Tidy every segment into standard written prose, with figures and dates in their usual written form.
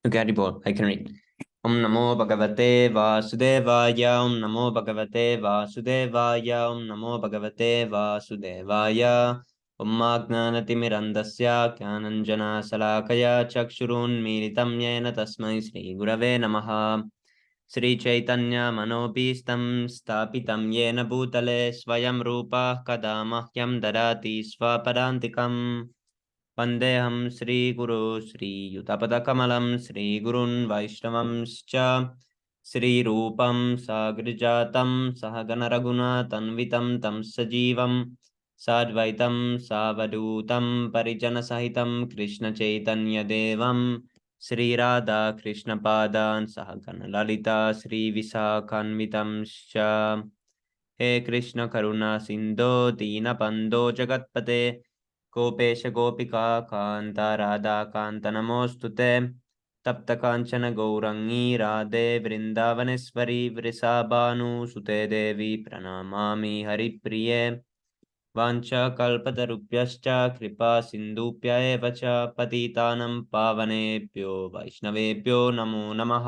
Okay, I can read. Om Namo Bhagavate Vasudevaya. Om Namo Bhagavate Vasudevaya. Om Namo Bhagavate Vasudevaya. Om Agnanatimirandasya Kyananjana Salakaya Chakshurunmilitam Yena Tasmai Sri Gurave Namaha. Sri Chaitanya Manobhistam Stapitam Yena Bhutale Swayam Rupa Kada Mahyam Dadati Swapadantikam. Vandeham Sri Guru Sri Yutapadakamalam Sri Gurun Vaishnavamscha Sri Rupam Sagrijatam Sahagana Raguna Tanvitam Tam Sajivam Sadvaitam Savadutam Parijana Sahitam Krishna Chaitanya Devam Sri Radha Krishna Padan Sahagana Lalita Sri Visakhanvitam Scha He Krishna Karuna Sindho Dina Pando Jagatpate Gopesh गोपिका कांता राधा कांत नमोस्तुते तप्त कांचन गौरंगी राधे वृंदावनेश्वरी वृषाभानुसुते देवी प्रणमामि हरिप्रिये वाञ्छा कल्पतरुभ्यश्च कृपा सिन्धुभ्य एव च पतितानं पावनेभ्यो वैष्णवेभ्यो नमो नमः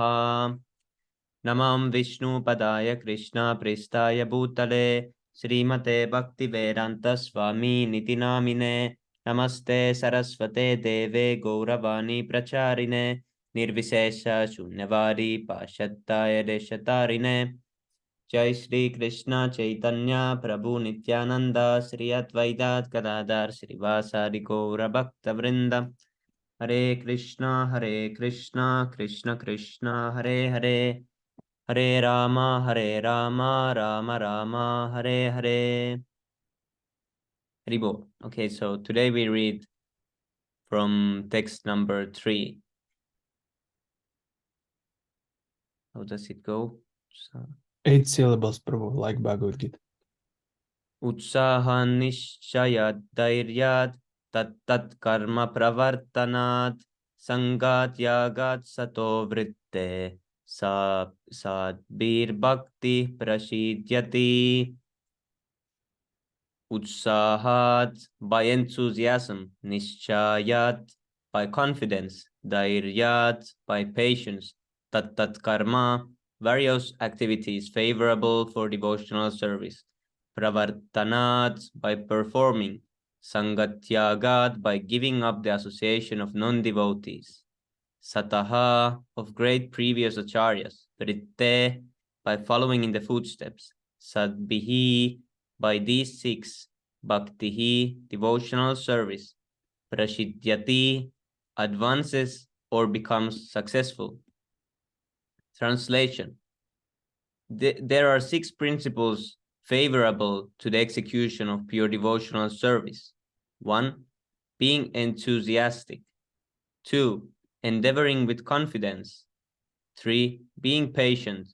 नमः विष्णुपदाय कृष्णप्रेष्ठाय भूतले श्रीमते भक्तिवेदांत स्वामी निति नामिने नमस्ते सरस्वते देवे गौरवाणी प्रचारिणे निर्विशेष शून्यवादी पाश्चात्य देशतारिणे जय श्री कृष्ण चैतन्य प्रभु नित्यानंद श्री अद्वैत गदाधर श्रीवासादि गौर भक्त वृंद हरे Krishna Krishna Krishna Hare Hare Hare Rama, Rama Rama, Hare Hare. Haribo. Okay, so today we read from text number 3. How does it go? 8 syllables, Prabhu, like Bhagavad Gita. Utsaha nishchayat dairyat tat karma pravartanat sangat yagat sato vritte sadbir bhakti prashidyati. Utsahat by enthusiasm, Nishchayat by confidence, Dhairyat by patience, Tat karma, various activities favorable for devotional service, Pravartanat by performing, Sangatyagat by giving up the association of non-devotees, Sataha of great previous acharyas, Vritte by following in the footsteps, Sadbihi by these 6, bhaktihi, devotional service, prashidyati, advances or becomes successful. Translation. There are 6 principles favorable to the execution of pure devotional service. 1. Being enthusiastic. 2. Endeavoring with confidence. 3. Being patient.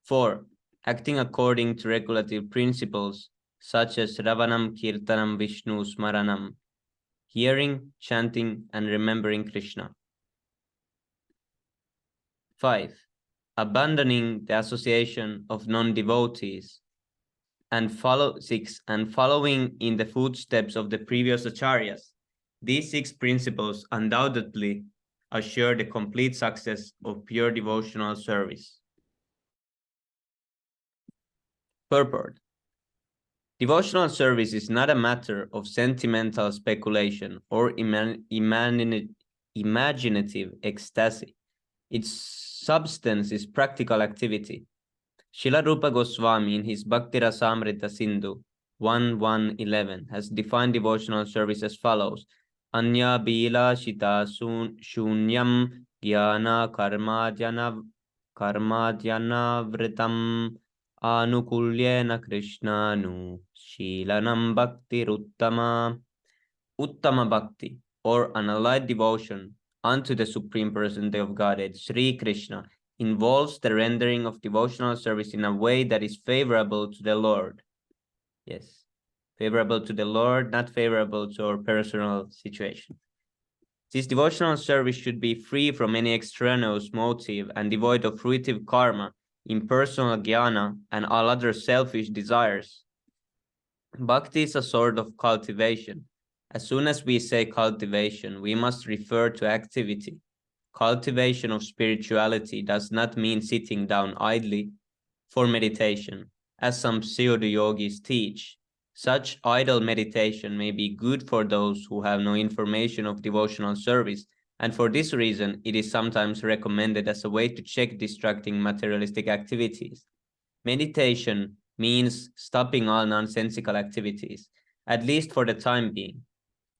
4. Acting according to regulative principles such as Ravanam, Kirtanam, Vishnu, Smaranam, hearing, chanting, and remembering Krishna. 5. Abandoning the association of non-devotees. And 6. And following in the footsteps of the previous acharyas. These 6 principles undoubtedly assure the complete success of pure devotional service. Purport. Devotional service is not a matter of sentimental speculation or imaginative ecstasy. Its substance is practical activity. Srila Rupa Goswami in his Bhakti Rasamrita Sindhu 1.1.11 has defined devotional service as follows. Anya bila shita shunyam jnana karmadhyana vritam anukulyena krishnanu shilanam bhakti uttama. Uttama bhakti, or an allied devotion unto the Supreme Personality of Godhead, Sri Krishna, involves the rendering of devotional service in a way that is favorable to the Lord. Yes, favorable to the Lord, not favorable to our personal situation. This devotional service should be free from any extraneous motive and devoid of fruitive karma, impersonal jnana, and all other selfish desires. Bhakti is a sort of cultivation. As soon as we say cultivation, we must refer to activity. Cultivation of spirituality does not mean sitting down idly for meditation, as some pseudo-yogis teach. Such idle meditation may be good for those who have no information of devotional service, and for this reason, it is sometimes recommended as a way to check distracting materialistic activities. Meditation means stopping all nonsensical activities, at least for the time being.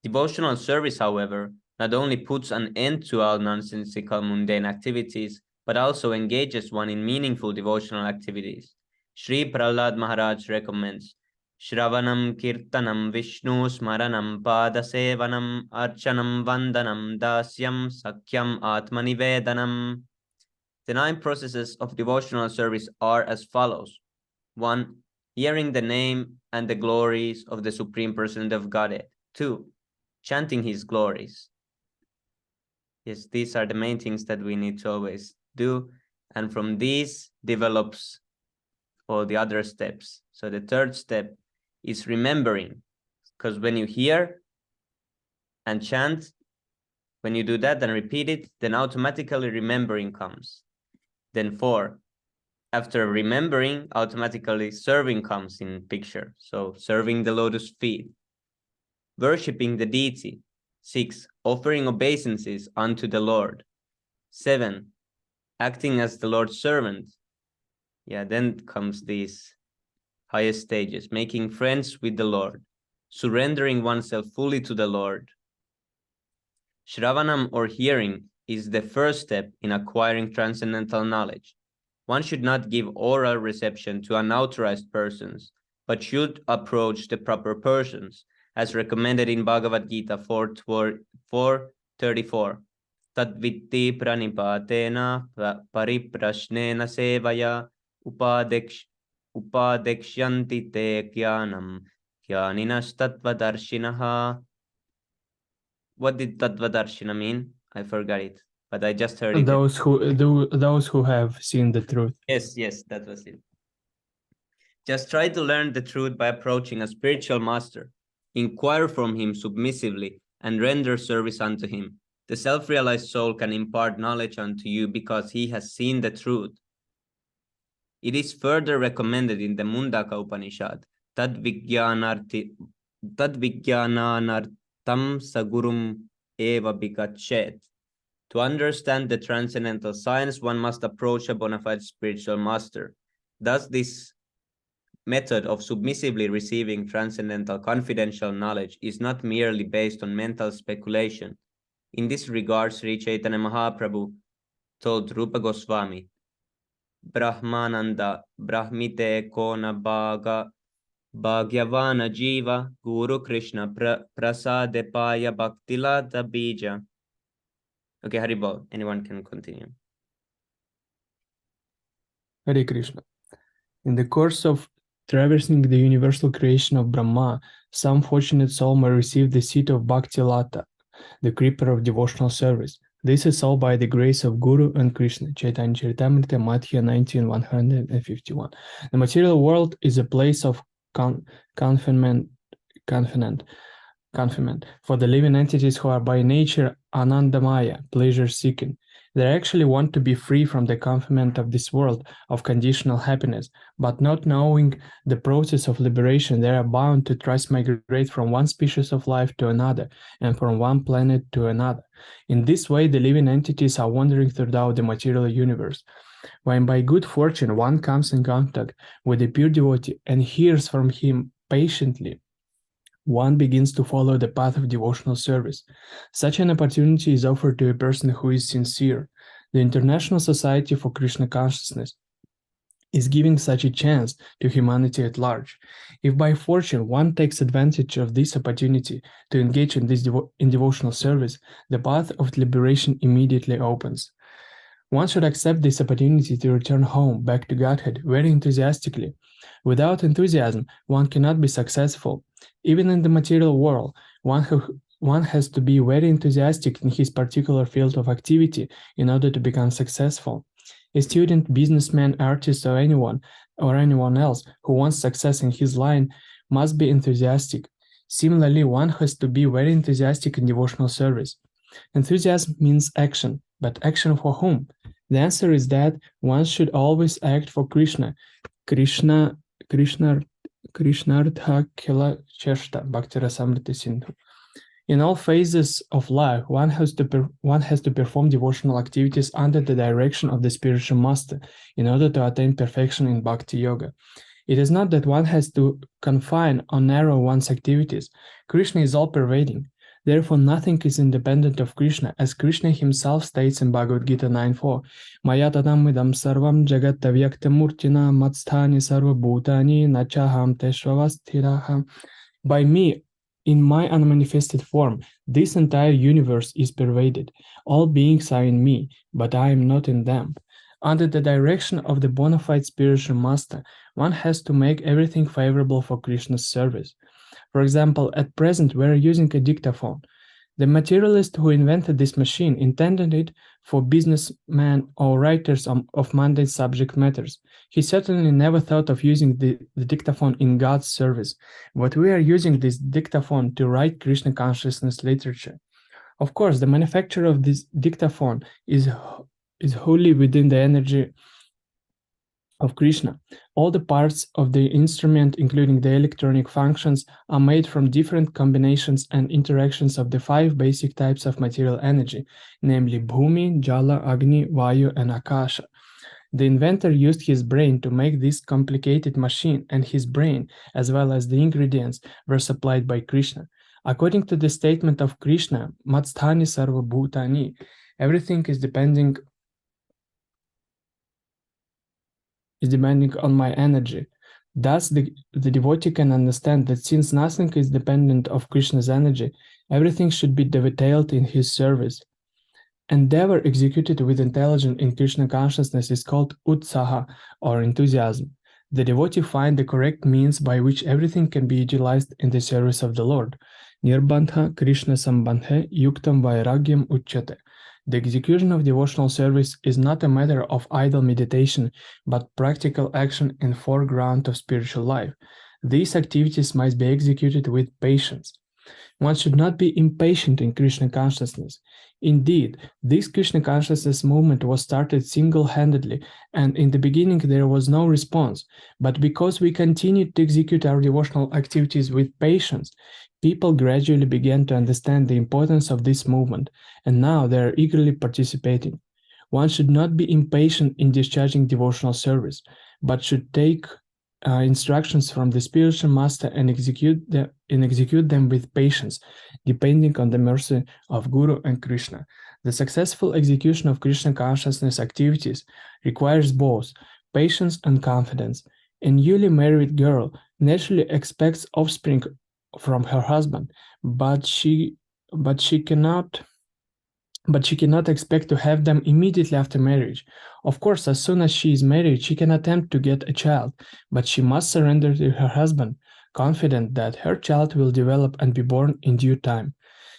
Devotional service, however, not only puts an end to all nonsensical mundane activities, but also engages one in meaningful devotional activities. Sri Prahlad Maharaj recommends Shravanam Kirtanam Vishnu Smaranam Padasevanam Archanam Vandanam Dasyam Sakyam Atmanivedanam. The 9 processes of devotional service are as follows. 1. Hearing the name and the glories of the Supreme Person of Godhead. 2. Chanting his glories. Yes, these are the main things that we need to always do. And from these develops all the other steps. So the third step is remembering. Because when you hear and chant, when you do that and repeat it, then automatically remembering comes. Then 4, after remembering, automatically serving comes in picture. So serving the lotus feet. Worshipping the deity. 6. Offering obeisances unto the Lord. 7. Acting as the Lord's servant. Yeah, then comes these highest stages. Making friends with the Lord. Surrendering oneself fully to the Lord. Shravanam or hearing is the first step in acquiring transcendental knowledge. One should not give oral reception to unauthorized persons, but should approach the proper persons, as recommended in Bhagavad Gita 4:34. Tadvitti pranipatena pariprashnena sevaya upadekshanti te jnanam jnaninas tatvadarshinaha. What did tatvadarshina mean? I forgot it, but I just heard it. Those who have seen the truth. Yes, that was it. Just try to learn the truth by approaching a spiritual master. Inquire from him submissively and render service unto him. The self-realized soul can impart knowledge unto you because he has seen the truth. It is further recommended in the Mundaka Upanishad, Tadvijnanartam sagurum eva bikachet. To understand the transcendental science, one must approach a bona fide spiritual master. Thus, this method of submissively receiving transcendental confidential knowledge is not merely based on mental speculation. In this regard, Sri Chaitanya Mahaprabhu told Rupa Goswami, Brahmananda Brahmite Kona Bhagyavana Jiva Guru Krishna Prasadepaya Bhaktilata Bija. Okay, Haribol, anyone can continue. Hare Krishna. In the course of traversing the universal creation of Brahma, some fortunate soul may receive the seat of Bhakti Lata, the creeper of devotional service. This is all by the grace of Guru and Krishna. Chaitanya Charitamrita, Madhya 19:151. The material world is a place of confinement for the living entities who are by nature anandamaya, pleasure-seeking. They actually want to be free from the confinement of this world of conditional happiness, but not knowing the process of liberation, they are bound to transmigrate from one species of life to another and from one planet to another. In this way, the living entities are wandering throughout the material universe. When by good fortune one comes in contact with a pure devotee and hears from him patiently, one begins to follow the path of devotional service. Such an opportunity is offered to a person who is sincere. The International Society for Krishna Consciousness is giving such a chance to humanity at large. If by fortune one takes advantage of this opportunity to engage in devotional service, the path of liberation immediately opens. One should accept this opportunity to return home, back to Godhead, very enthusiastically. Without enthusiasm, one cannot be successful. Even in the material world, one has to be very enthusiastic in his particular field of activity in order to become successful. A student, businessman, artist, or anyone else who wants success in his line must be enthusiastic. Similarly, one has to be very enthusiastic in devotional service. Enthusiasm means action, but action for whom? The answer is that one should always act for Krishna. Krishna, Krishna, Krishnartha Kila Cheshta, Bhakti Rasamrita Sindhu. In all phases of life, one has to perform devotional activities under the direction of the spiritual master in order to attain perfection in bhakti yoga. It is not that one has to confine or narrow one's activities. Krishna is all-pervading. Therefore, nothing is independent of Krishna, as Krishna himself states in Bhagavad Gita 9.4, Maya tadam idam sarvam jagat avyaktamurtina matsthani sarva bhutani nachaham teshvavasthiraha. By me, in my unmanifested form, this entire universe is pervaded. All beings are in me, but I am not in them. Under the direction of the bona fide spiritual master, one has to make everything favorable for Krishna's service. For example, at present we are using a dictaphone. The materialist who invented this machine intended it for businessmen or writers of mundane subject matters. He certainly never thought of using the dictaphone in God's service, but we are using this dictaphone to write Krishna consciousness literature. Of course, the manufacture of this dictaphone is wholly within the energy of Krishna. All the parts of the instrument, including the electronic functions, are made from different combinations and interactions of the 5 basic types of material energy, namely Bhumi, Jala, Agni, Vayu, and Akasha. The inventor used his brain to make this complicated machine, and his brain, as well as the ingredients, were supplied by Krishna. According to the statement of Krishna, Matsthani Sarva Bhutani, everything is depending on my energy. Thus, the devotee can understand that since nothing is dependent of Krishna's energy, everything should be detailed in his service. Endeavor executed with intelligence in Krishna consciousness is called utsaha, or enthusiasm. The devotee finds the correct means by which everything can be utilized in the service of the Lord. Nirbandha Krishna Sambandhe Yuktam Vairagyam Uchyate. The execution of devotional service is not a matter of idle meditation, but practical action in foreground of spiritual life. These activities must be executed with patience. One should not be impatient in Krishna consciousness. Indeed, this Krishna consciousness movement was started single-handedly, and in the beginning there was no response. But because we continued to execute our devotional activities with patience, people gradually began to understand the importance of this movement, and now they are eagerly participating. One should not be impatient in discharging devotional service, but should take instructions from the spiritual master and execute them with patience, depending on the mercy of Guru and Krishna. The successful execution of Krishna consciousness activities requires both patience and confidence. A newly married girl naturally expects offspring from her husband, but she cannot expect to have them immediately after marriage. Of course, as soon as she is married, she can attempt to get a child, but she must surrender to her husband, confident that her child will develop and be born in due time.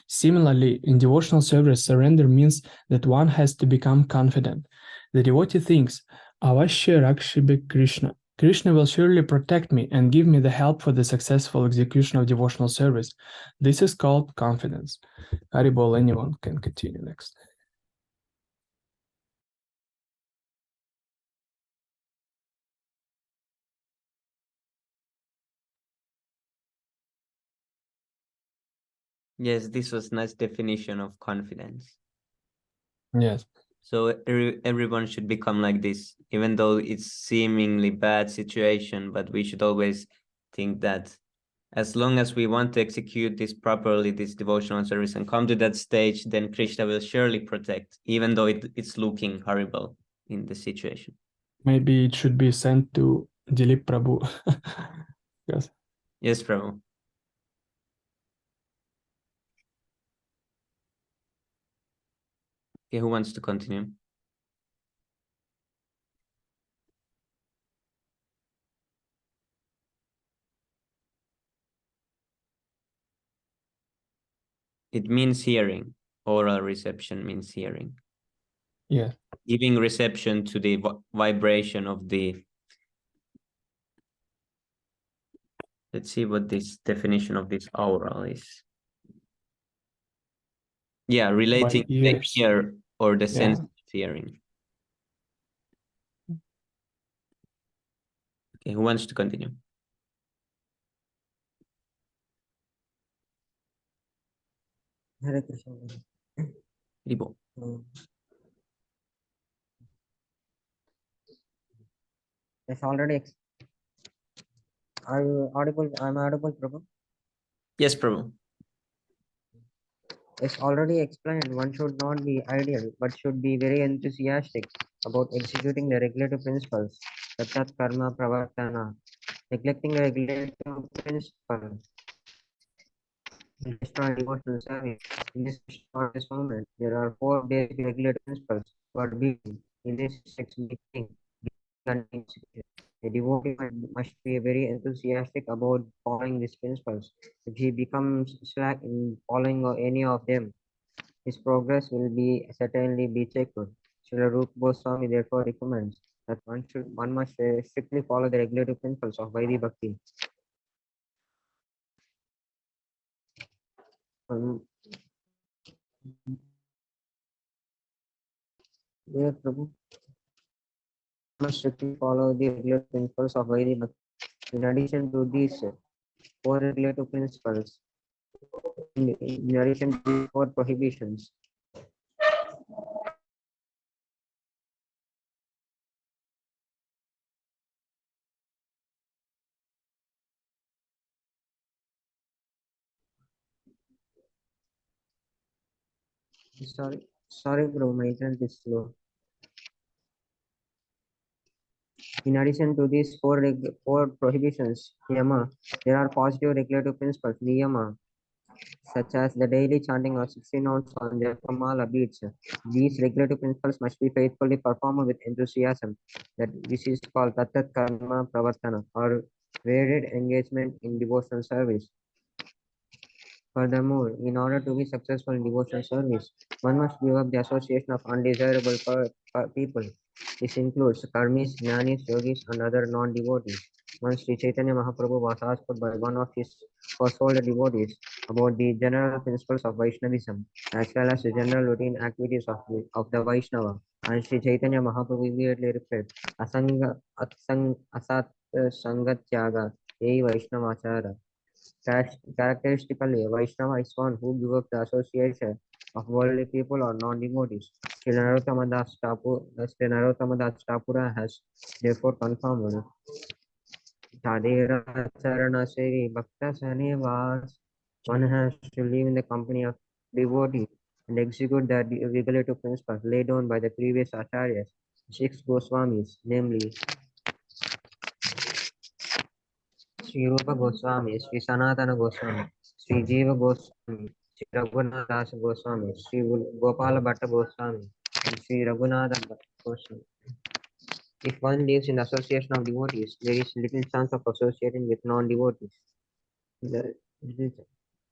Similarly, in devotional service, surrender means that one has to become confident. The devotee thinks, Avashya Rakshibe Krishna. Krishna will surely protect me and give me the help for the successful execution of devotional service. This is called confidence. Haribol, anyone can continue next. Yes, this was nice definition of confidence. Yes. So everyone should become like this, even though it's seemingly bad situation, but we should always think that as long as we want to execute this properly, this devotional service, and come to that stage, then Krishna will surely protect, even though it's looking horrible in the situation. Maybe it should be sent to Dilip Prabhu. Yes. Yes, Prabhu. Okay, who wants to continue? It means hearing. Oral reception means hearing. Yeah. Giving reception to the vibration of the. Let's see what this definition of this oral is. Yeah, relating the ears. ear or the sense Yeah. of hearing. Okay, who wants to continue? Hare Krishna. Ribo. Mm. It's already. Are you audible? I'm audible, Prabhu. Yes, Prabhu. It's already explained. One should not be ideal, but should be very enthusiastic about executing the regulative principles. Tatat karma pravartana. Neglecting the regulative principle will destroy devotional service. In this shortest moment, there are four basic regulative principles for being. In this six being and execution. A devotee must be very enthusiastic about following these principles. If he becomes slack in following any of them, his progress will be certainly be checked. Srila Rupa Goswami therefore recommends that one must strictly follow the regulative principles of Vaidhi Bhakti. Um, yeah, Prabhu, must strictly follow the regulative principles of Vaidhi Bhakti. In addition to these four regulative principles, in addition to these four prohibitions, sorry, bro, my internet is slow. In addition to these four prohibitions, yama, there are positive regulative principles, niyama, such as the daily chanting of 16 notes on the Kamala beads. These regulative principles must be faithfully performed with enthusiasm. That this is called Tattat Karma Pravartana, or varied engagement in devotional service. Furthermore, in order to be successful in devotional service, one must give up the association of undesirable people. This includes karmis, jnanis, yogis, and other non-devotees. Once Sri Chaitanya Mahaprabhu was asked by one of his household devotees about the general principles of Vaishnavism, as well as the general routine activities of the Vaishnava, and Sri Chaitanya Mahaprabhu immediately replied, Asat Sangat Tyaga, Ei Vaishnavachara. Characteristically, a Vaishnava is one who gives up the association of worldly people or non-devotees. Sri Narottama Das Thapura has therefore confirmed Tadera Charana Seri Bhakta Sanivas. One has to live in the company of devotees and execute the regulative principles laid down by the previous acharyas, six Goswamis, namely Sri Rupa Goswami, Sri Sanatana Goswami, Sri Jiva Goswami, Sri Raghunath Das Goswami, Sri Gopala Bhatta Goswami, and Sri Raghunatha Bhatta Goswami. If one lives in the association of devotees, there is little chance of associating with non-devotees. The, the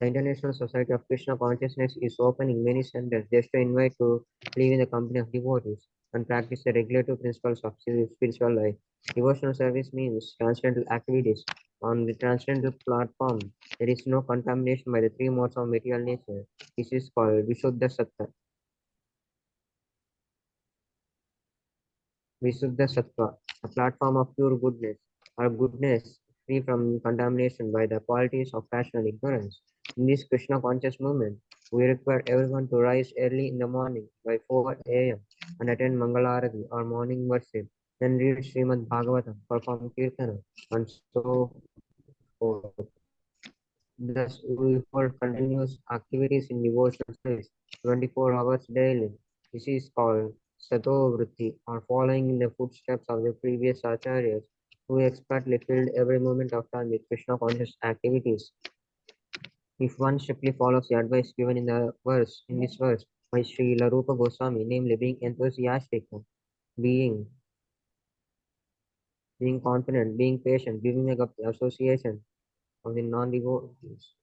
International Society of Krishna Consciousness is opening many centers just to invite to live in the company of devotees and practice the regulative principles of spiritual life. Devotional service means transcendental activities. On the transcendental platform, there is no contamination by the three modes of material nature. This is called Vishuddha Sattva. Visuddha Sattva, a platform of pure goodness, or goodness free from contamination by the qualities of passion and ignorance. In this Krishna conscious movement, we require everyone to rise early in the morning by 4 a.m. and attend Mangalarati or morning worship, then read Srimad Bhagavatam, perform Kirtana, and so forth. Thus, we hold continuous activities in devotional service 24 hours daily. This is called Sato Vritti, or following in the footsteps of the previous acharyas who expertly filled every moment of time with Krishna conscious activities. If one strictly follows the advice given in this verse by Sri Larupa Goswami, namely being enthusiastic, being being confident, being patient, giving up the association of the non-devotees,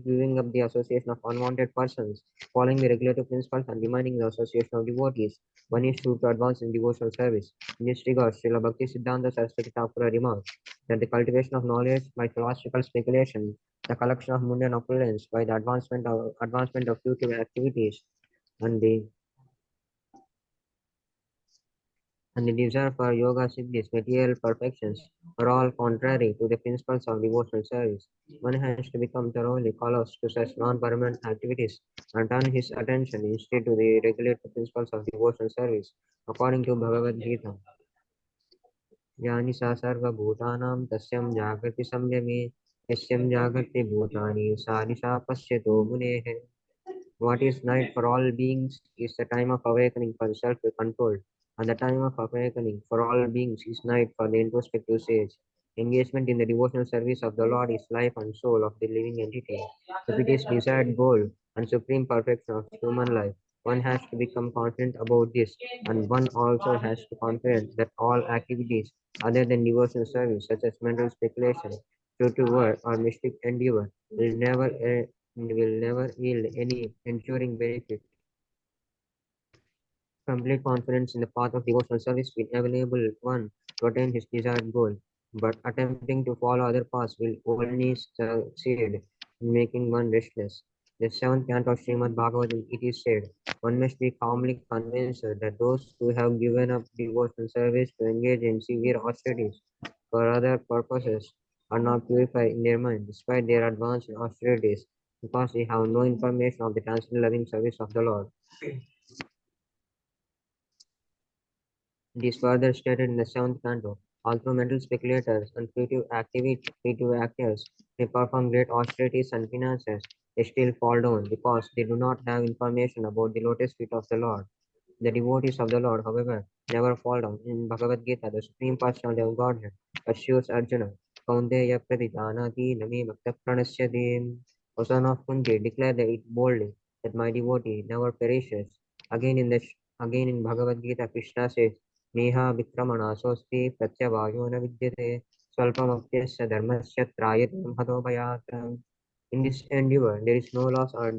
giving up the association of unwanted persons, following the regulative principles and demanding the association of devotees. One is to advance in devotional service. In this regard, Srila Bhakti Siddhanta Saraswati Thakura remarks that the cultivation of knowledge by philosophical speculation the collection of mundane opulence by the advancement of future activities, and the desire for yoga siddhis, material perfections, are all contrary to the principles of devotional service. One has to become thoroughly callous to such non-permanent activities and turn his attention instead to the regulated principles of devotional service. According to Bhagavad Gita, यानि सा सर्वभूतानां तस्यं जागृति संयमे यस्यं जागृति भूतानि सा निशा पश्यतो मुनेः. What is night for all beings is the time of awakening for the self-control, and the time of awakening for all beings is night for the introspective sage. Engagement in the devotional service of the Lord is life and soul of the living entity. If it is desired goal and supreme perfection of human life, one has to become confident about this, and one also has to confident that all activities other than devotional service, such as mental speculation, spiritual work, or mystic endeavor, will never yield any enduring benefit. Complete confidence in the path of devotional service will enable one to attain his desired goal, but attempting to follow other paths will only succeed in making one restless. The seventh canto of Srimad Bhagavatam, it is said, one must be calmly convinced that those who have given up devotional service to engage in severe austerities for other purposes are not purified in their mind, despite their advanced austerities, because they have no information of the transcendental loving service of the Lord. It is further stated in the seventh canto, although mental speculators and creative actors may perform great austerities and penances, they still fall down because they do not have information about the lotus feet of the Lord. The devotees of the Lord, however, never fall down. In Bhagavad Gita, the Supreme Personality of Godhead assures Arjuna, Kaunteya Pratijanati Nami Bhakta Pranasyati. O son of Kunti, declare it boldly that my devotee never perishes. Again again in Bhagavad Gita, Krishna says, Neha Vikramana Sosti Pratyavayo na Vidyate Swalpamapyasya Dharmasya Trayate Bhadobhayat. In this endeavor, there is no loss or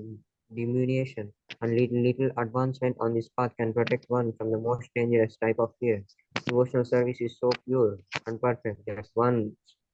diminution, and little advancement on this path can protect one from the most dangerous type of fear. Devotional service is so pure and perfect that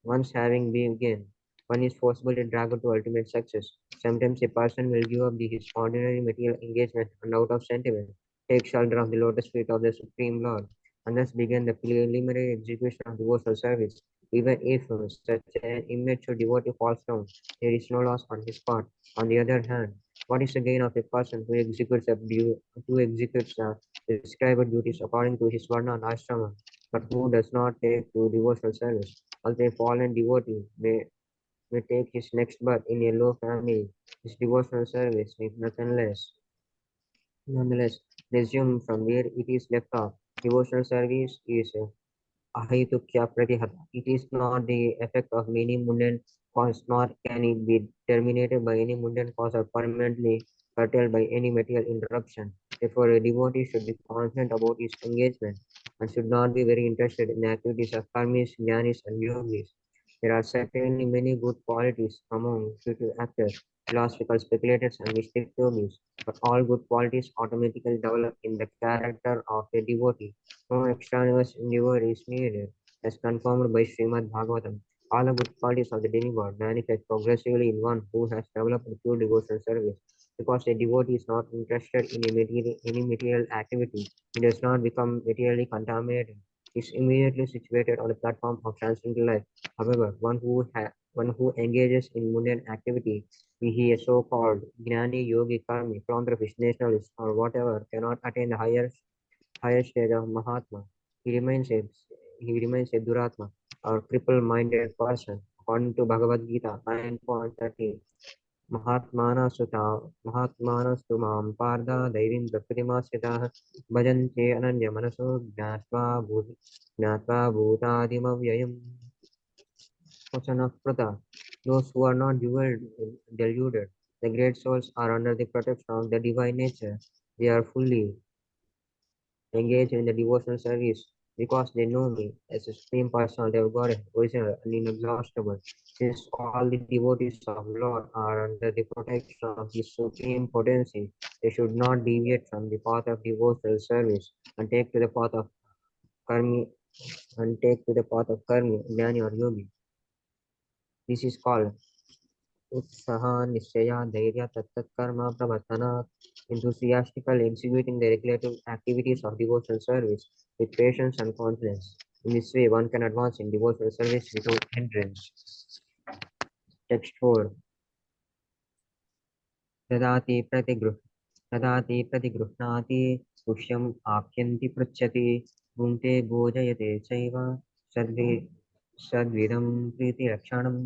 once having begun, one is forcibly dragged to ultimate success. Sometimes a person will give up his ordinary material engagement and out of sentiment take shelter of the lotus feet of the Supreme Lord, and thus begin the preliminary execution of devotional service. Even if such an immature devotee falls down, there is no loss on his part. On the other hand, what is the gain of a person who executes prescribed duties according to his varna and ashrama, but who does not take to devotional service? Although a fallen devotee may take his next birth in a low family, his devotional service is nonetheless resume from where it is left off. Devotional service is Ahitukya Pratihata. It is not the effect of many mundane cause, nor can it be terminated by any mundane cause or permanently curtailed by any material interruption. Therefore, a devotee should be confident about his engagement and should not be very interested in the activities of karmis, jnanis, and yogis. There are certainly many good qualities among spiritual actors, philosophical speculators, and mystic yogis, but all good qualities automatically develop in the character of a devotee. No extraneous endeavor is needed, as confirmed by Srimad Bhagavatam. All the good qualities of the demigod manifest progressively in one who has developed a pure devotional service. Because a devotee is not interested in any material activity, he does not become materially contaminated. He is immediately situated on the platform of transcendental life. However, one who engages in mundane activity, be he a so-called Gnani, Yogi, Karmi, philanthropist, nationalist, or whatever, cannot attain the higher stage of Mahatma. He remains a he remains a Duratma or cripple-minded person. According to Bhagavad Gita 9.13, महात्मानस्तु मां पार्थ दैवीं प्रकृतिमाश्रिताः भजन्ते अनन्यमनसो ज्ञात्वा भूतादिमव्ययम्. Question of Pratha. Those who are not deluded, the great souls are under the protection of the divine nature. They are fully engage in the devotional service because they know me as a supreme personality of God, original and inexhaustible. Since all the devotees of Lord are under the protection of His supreme potency, they should not deviate from the path of devotional service and take to the path of karmi Jnani or yogi. This is called Utsaha Nishchaya Dhairya Tattat Karma Pravartana, enthusiastically executing the regulative activities of devotional service with patience and confidence. In this way, one can advance in devotional service without hindrance. Text 4. ददाति प्रतिगृह ददाति प्रतिगृह्णाति पुष्यम् आप्यन्ति पृच्छति भुङ्क्ते भोजयते चैव सद्वि सद्विदं प्रीतिरक्षणम्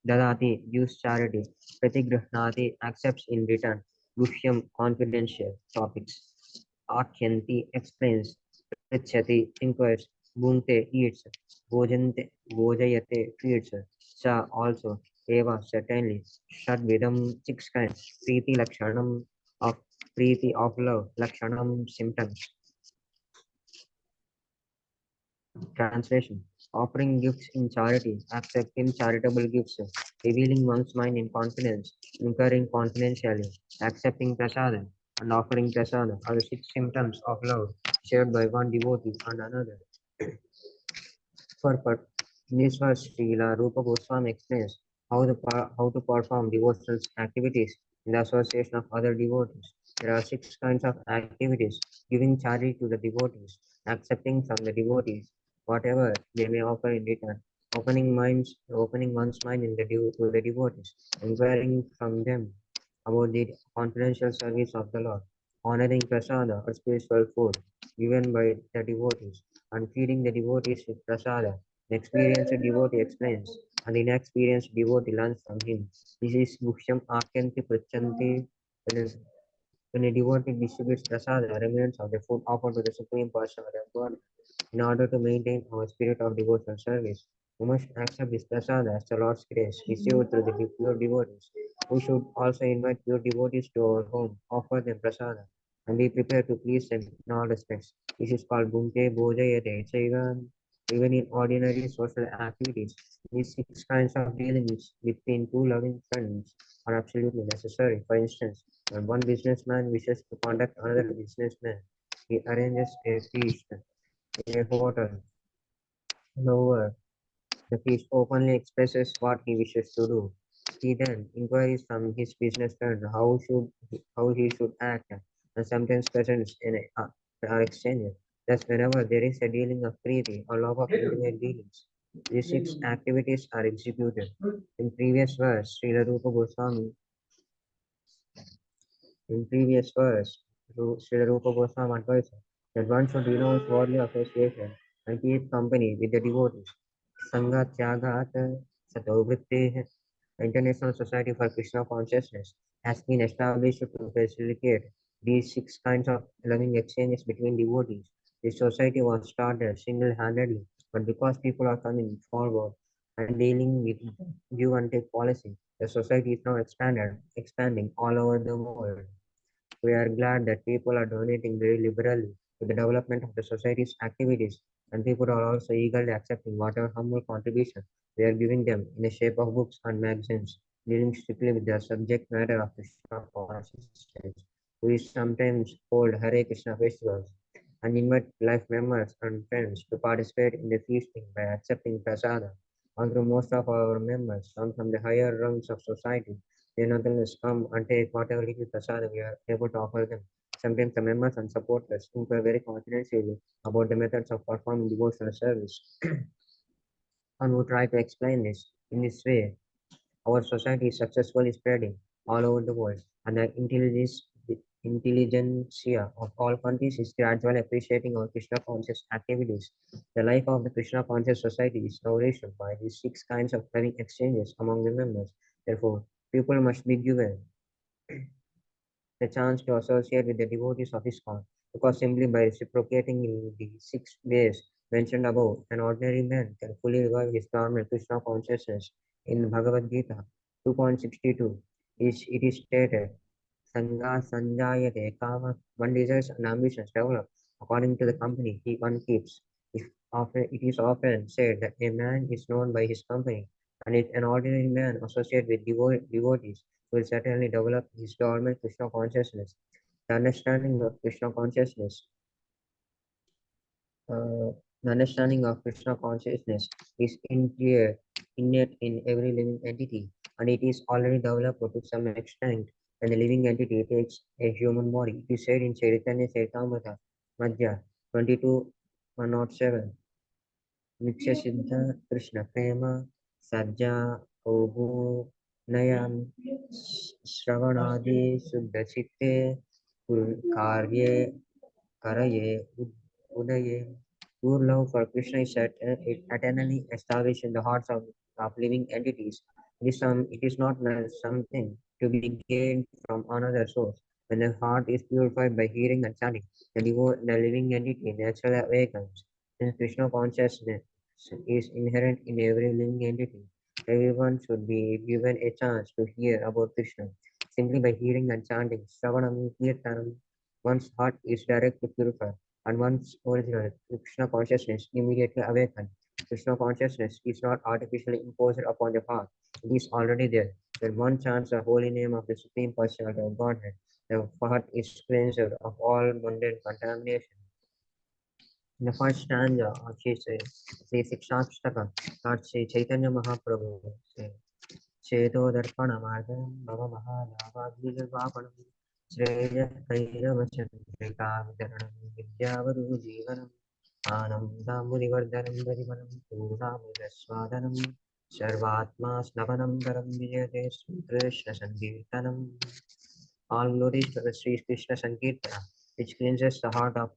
ददाति gives charity प्रतिगृह्णाति accepts in return गुह्यं confidential topics आख्यन्ति explains पृच्छति inquires भुङ्क्ते eats भोजन्ते भोजयते feeds sa also eva certainly षड्विधं six kinds प्रीति लक्षणम of Preeti of love lakshanam symptoms. Translation: offering gifts in charity, accepting charitable gifts, revealing one's mind in confidence, incurring confidentially, accepting prasada, and offering prasada are the six symptoms of love shared by one devotee and another. Purport: in this verse, Srila Rupa Goswami explains how to perform devotional activities in the association of other devotees. There are six kinds of activities: giving charity to the devotees, accepting from the devotees whatever they may offer in return, opening one's mind to the devotees, inquiring from them about the confidential service of the Lord, honoring prasada or spiritual food given by the devotees, and feeding the devotees with prasada. The experienced devotee explains, and the inexperienced devotee learns from him. This is Bhushyam Akyanti Prachanti. When a devotee distributes prasada, remnants of the food offered to the Supreme Personality of God, in order to maintain our spirit of devotional service, we must accept this prasada as the Lord's grace, received through the pure devotees. We should also invite pure devotees to our home, offer them prasada, and be prepared to please them in all respects. This is called Bhunte Bhojayate. So even in ordinary social activities, these six kinds of dealings between two loving friends are absolutely necessary. For instance, when one businessman wishes to contact another businessman, he arranges a feast in a hotel. However, the priest openly expresses what he wishes to do. He then inquires from his business friend how he should act, and sometimes presents are exchanged. Thus, whenever there is a dealing of preeti or love of intimate dealings, these six activities are executed. In previous verse, Srila Rupa Goswami In previous verse, Srila Rupa Goswami advised that one should renounce worldly association and keep company with the devotees. Sangha Tyagat Satovritte, the International Society for Krishna Consciousness, has been established to facilitate these six kinds of loving exchanges between devotees. This society was started single-handedly, but because people are coming forward and dealing with give and take policy, the society is now expanding all over the world. We are glad that people are donating very liberally to the development of the society's activities, and people are also eagerly accepting whatever humble contribution we are giving them in the shape of books and magazines, dealing strictly with the subject matter of Krishna consciousness. We sometimes hold Hare Krishna festivals and invite life members and friends to participate in the feasting by accepting prasada. Although most of our members come from the higher rungs of society, they nonetheless come and take whatever little prasada we are able to offer them. Sometimes the members and supporters inquire very confidentially about the methods of performing devotional service and would try to explain this. In this way, our society is successfully spreading all over the world, and the intelligentsia of all countries is gradually appreciating our Krishna conscious activities. The life of the Krishna conscious society is nourished by these six kinds of loving exchanges among the members. Therefore, people must be given the chance to associate with the devotees of ISKCON, because simply by reciprocating in the six ways mentioned above, an ordinary man can fully revive his dormant Krishna consciousness. In Bhagavad Gita 2.62, it is stated, Sangha Sanjayate Kama, one desires and ambitions develop according to the company one keeps. It is often said that a man is known by his company, and if an ordinary man associates with devotees, will certainly develop his dormant Krishna consciousness. The understanding of Krishna consciousness uh, The understanding of Krishna consciousness is innate in every living entity, and it is already developed to some extent when the living entity takes a human body. It is said in Chaitanya Charitamrita, Madhya 22:107. Nichya Siddha Krishna Prema Sajja Obu Nayam Shravanadi Suddha Chitte Karye Karaye Udaye. Pure love for Krishna is eternally established in the hearts of living entities. It is not something to be gained from another source. When the heart is purified by hearing and chanting, the living entity naturally awakens. Since Krishna consciousness is inherent in every living entity, everyone should be given a chance to hear about Krishna. Simply by hearing and chanting Shravanam Kirtanam, one's heart is directly purified and one's original Krishna consciousness immediately awakened. Krishna consciousness is not artificially imposed upon the heart, it is already there. When one chants the holy name of the Supreme Personality of Godhead, the heart is cleansed of all mundane contamination. In the first stanza of Sri Sikshashtaka, Lord Sri Chaitanya Mahaprabhu says, Cheto Darpana Margam Bhava Mahalavagivapanam Shreya Kairavachandrika Vidaranam Vidyavaru Jivanam Anandamurivardanam Darivanam Purnamudaswadanam Sarvatma Snavanam Garam Vijayate Sri Krishna Sankirtanam. All glories to the Sri Krishna Sankirtana, which cleanses the heart of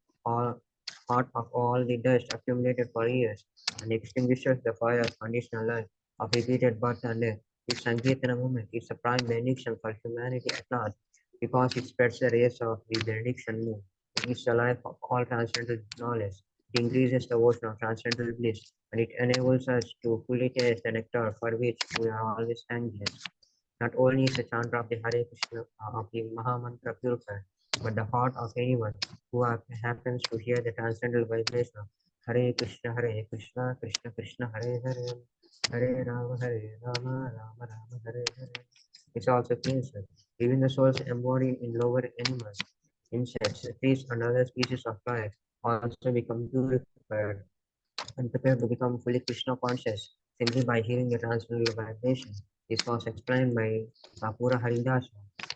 all the dust accumulated for years and extinguishes the fire of conditional life of repeated birth and death. This Sankirtana movement is a prime benediction for humanity at large because it spreads the rays of the benediction moon. It is the life of all transcendental knowledge. It increases the ocean of transcendental bliss and it enables us to fully taste the nectar for which we are always anxious. Not only is the chant of the Hare Krishna of the Mahamantra purified, but the heart of anyone who happens to hear the transcendental vibration of Hare Krishna, Krishna Krishna, Hare Hare, Hare Rama, Rama Rama, Hare Hare. It's also cleansed. Even the souls embodied in lower animals, insects, trees, and other species of life also become purified and prepared to become fully Krishna conscious simply by hearing the transcendental vibration. This was explained by Kapura Haridasa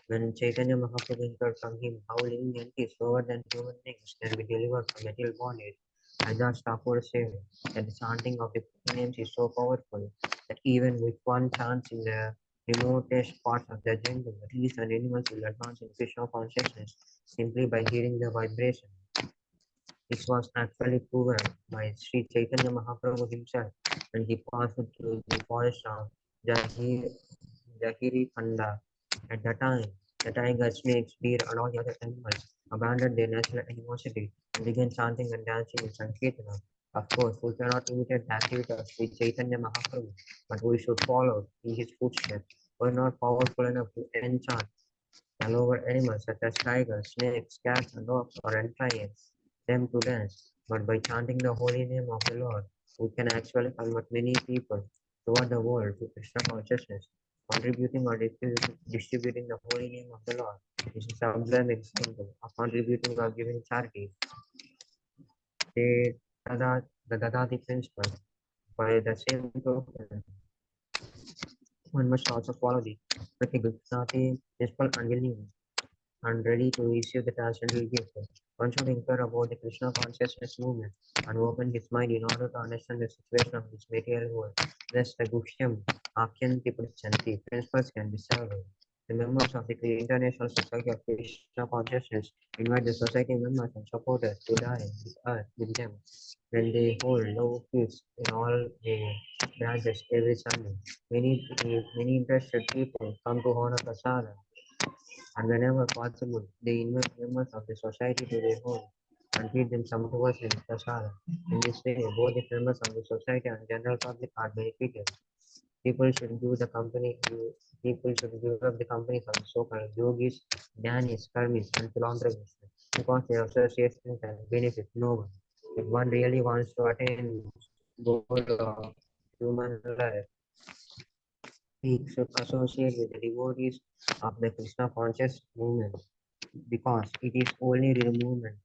when Chaitanya Mahaprabhu inquired from him how living entities lower than human beings can be delivered from material bondage. Haridasa Thakur said that the chanting of the names is so powerful that even with one chant in the remotest parts of the jungle, trees and animals will advance in Krishna consciousness simply by hearing the vibration. This was actually proven by Sri Chaitanya Mahaprabhu himself when he passed through the forest of Jahiri Khanda. At that time, the tiger, snakes, deer, and all the other animals abandoned their natural animosity and began chanting and dancing in Sankirtana. Of course, we cannot imitate the activity of Sri Chaitanya Mahaprabhu, but we should follow in his footsteps. We are not powerful enough to enchant the lower animals such as tigers, snakes, cats, and dogs, or entice them to dance. But by chanting the holy name of the Lord, we can actually convert many people throughout the world to Krishna consciousness. Contributing or distributing the holy name of the Lord is a sublime example of contributing or giving charity. The Dadati principle. By the same token, one must also follow the Pratigushnati principle unwillingly and ready to receive the transcendental gift. One should inquire about the Krishna consciousness movement and open his mind in order to understand the situation of this material world. Thus, the Gushyam Akyanti Prachanti principles can be surveyed. The members of the International Society of Krishna Consciousness invite the society members and supporters to die with earth with them when they hold low feasts in all the branches every Sunday. Many interested people come to honor Prasada and whenever possible, they invite members of the society to their home and feed them some tours in prasada. In this way, both the members of the society and general public are benefited. People should give the company people should give up the companies of the so-called yogis, jnanis, karmis, and philanthropists because their association can benefit no one. If one really wants to attain goal of human life, he should associate with the devotees of the Krishna conscious movement because it is only the movement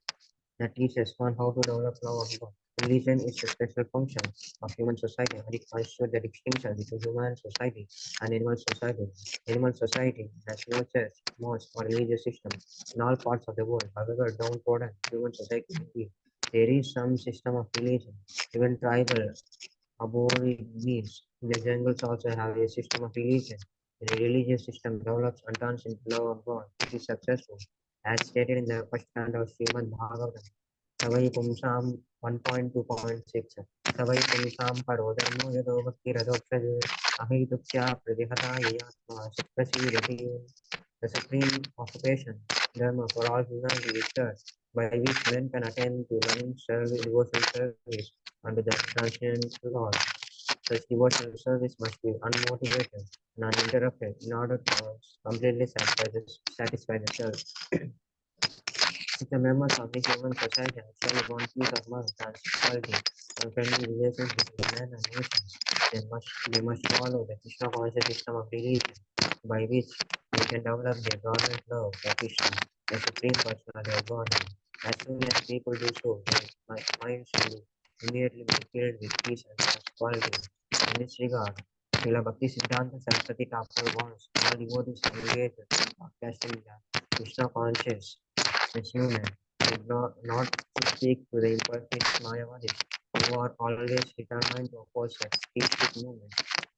that teaches one how to develop love of God. Religion is a special function of human society, and it constitutes the distinction between human society and animal society. Animal society has no church, mosque, or religious system in all parts of the world. However, downtrodden human society indeed, there is some system of religion. Even tribal aborigines in the jungles also have a system of religion. The religious system develops and turns into love of God. It is successful, as stated in the first canto of Srimad Bhagavatam. Savai Pumsam 1.2.6. Savai Pumsam Paro Dharmo Yado Bhakti Radokshad Ahituksya Pradihata Yatma Sakrasi. The supreme occupation, dharma for all humanity is church, by which men can attain to loving service, devotional service under the transcendent Lord. Such devotional service must be unmotivated and uninterrupted in order to completely satisfy the self. If the members of the human society actually want peace of mind, tranquility, and friendly relations between men and nations, they must follow the Krishna conscious system of religion, by which they can develop their government love for Krishna, the Supreme Personality of Godhead. As soon as people do so, their minds will immediately be filled with peace and tranquility. In this regard, Srila Bhakti Siddhanta Saraswati Thakur wants all devotees to engage with broadcasting the Krishna conscious this movement did not to speak to the imperfect Mayavadis, who are always determined to oppose such peaceful movement.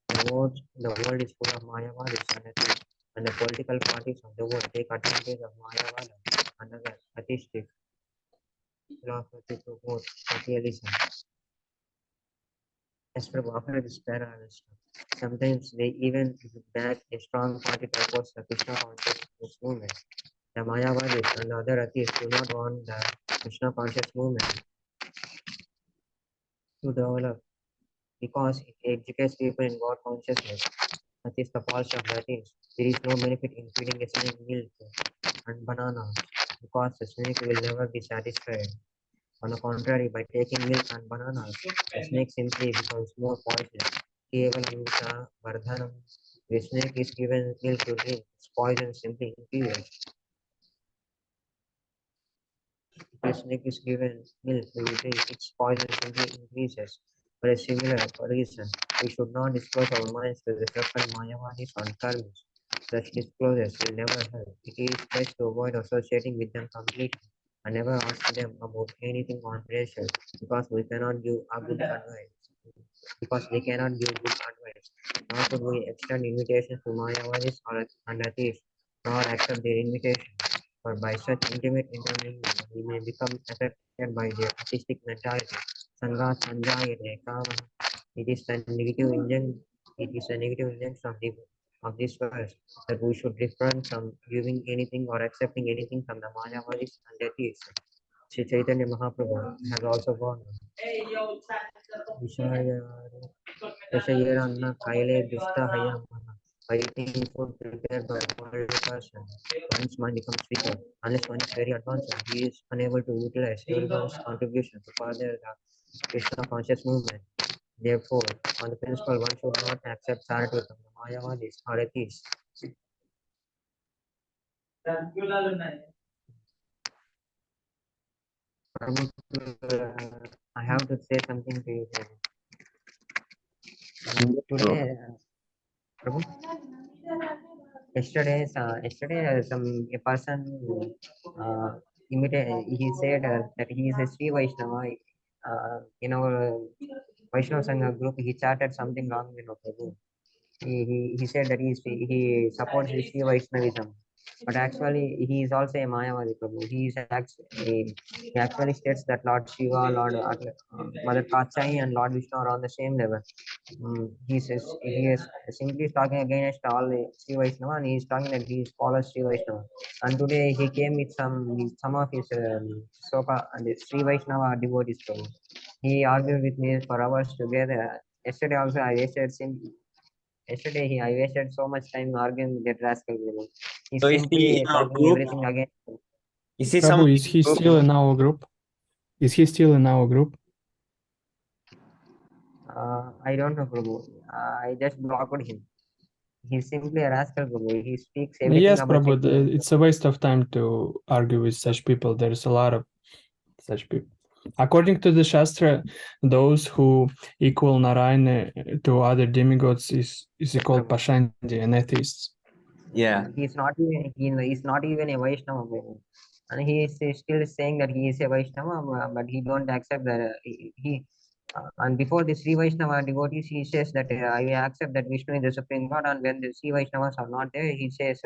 The world is full of Mayavadis and the political parties of the world take advantage of Mayavada and other atheistic philosophy to promote materialism. As per after this parallel, sometimes they even back a strong party to oppose the Krishna consciousness movement. The Mayavadis and the other atheists do not want the Krishna conscious movement to develop because it educates people in God consciousness. That is the false of that is. There is no benefit in feeding a snake milk and bananas because the snake will never be satisfied. On the contrary, by taking milk and bananas, the snake simply becomes more poisonous. Kevalam vardhanam. The snake is given milk to drink. Its poison simply increases. The snake is given milk to drink. Its poison simply increases. For a similar reason, we should not disclose our minds to the certain Mayavadis or karmis. Such disclosures will never help. It is best to avoid associating with them completely and never ask them about anything confidential because we cannot give a good advice. Because they cannot give good advice. Nor should we extend invitations to Mayavadis or and atheists, nor accept their invitation. For by such intimate intermingling, we may become affected by their artistic mentality. Sangha sanjayate kama. It is a negative injunction. It is a negative injunction of this verse that we should refrain from giving anything or accepting anything from the Mayavadis and atheists. Sri Chaitanya Mahaprabhu has also warned. Yasayana Kaile Dusta Hayamana. By eating food prepared by a worldly person, one's mind becomes weaker. Unless one is very advanced, he is unable to utilize everyone's contribution to further the Krishna conscious movement. Therefore, on the principle, one should not accept charity from the Mayavadis or atheists. I have to say something to you. Today, Prabhu, yesterday, a person he said that he is a Sri Vaishnava. In our Vaishnava Sangha group, he chatted something wrong with Prabhu. He said that he supports the Sri Vaishnavism, but actually he is also a Mayavadi Prabhu. He actually states that Lord Shiva, Mother Kachai, and Lord Vishnu are on the same level. He says he is simply talking against all the Sri Vaishnava, and he is talking that he follows Sri Vaishnava. And today he came with some of his Soka and the Sri Vaishnava devotees. Prabhu. He argued with me for hours together. Yesterday also I wasted so much time arguing with that rascal. He's So is he simply in our talking group? everything again. Is he some Prabhu, is he still in our group? Is he still in our group? I don't know, Prabhu. I just blocked him. He's simply a rascal, Prabhu. He speaks everything Yes, about Prabhu, it's a waste of time to argue with such people. There's a lot of such people. According to the Shastra, those who equal Narayana to other demigods is called Pashandi and atheists. Yeah. He's not even he's not even a Vaishnava, bro. And he is still saying that he is a Vaishnava, but he don't accept that and before the Sri Vaishnava devotees, he says that I accept that Vishnu is the supreme God, and when the Sri Vaishnavas are not there, he says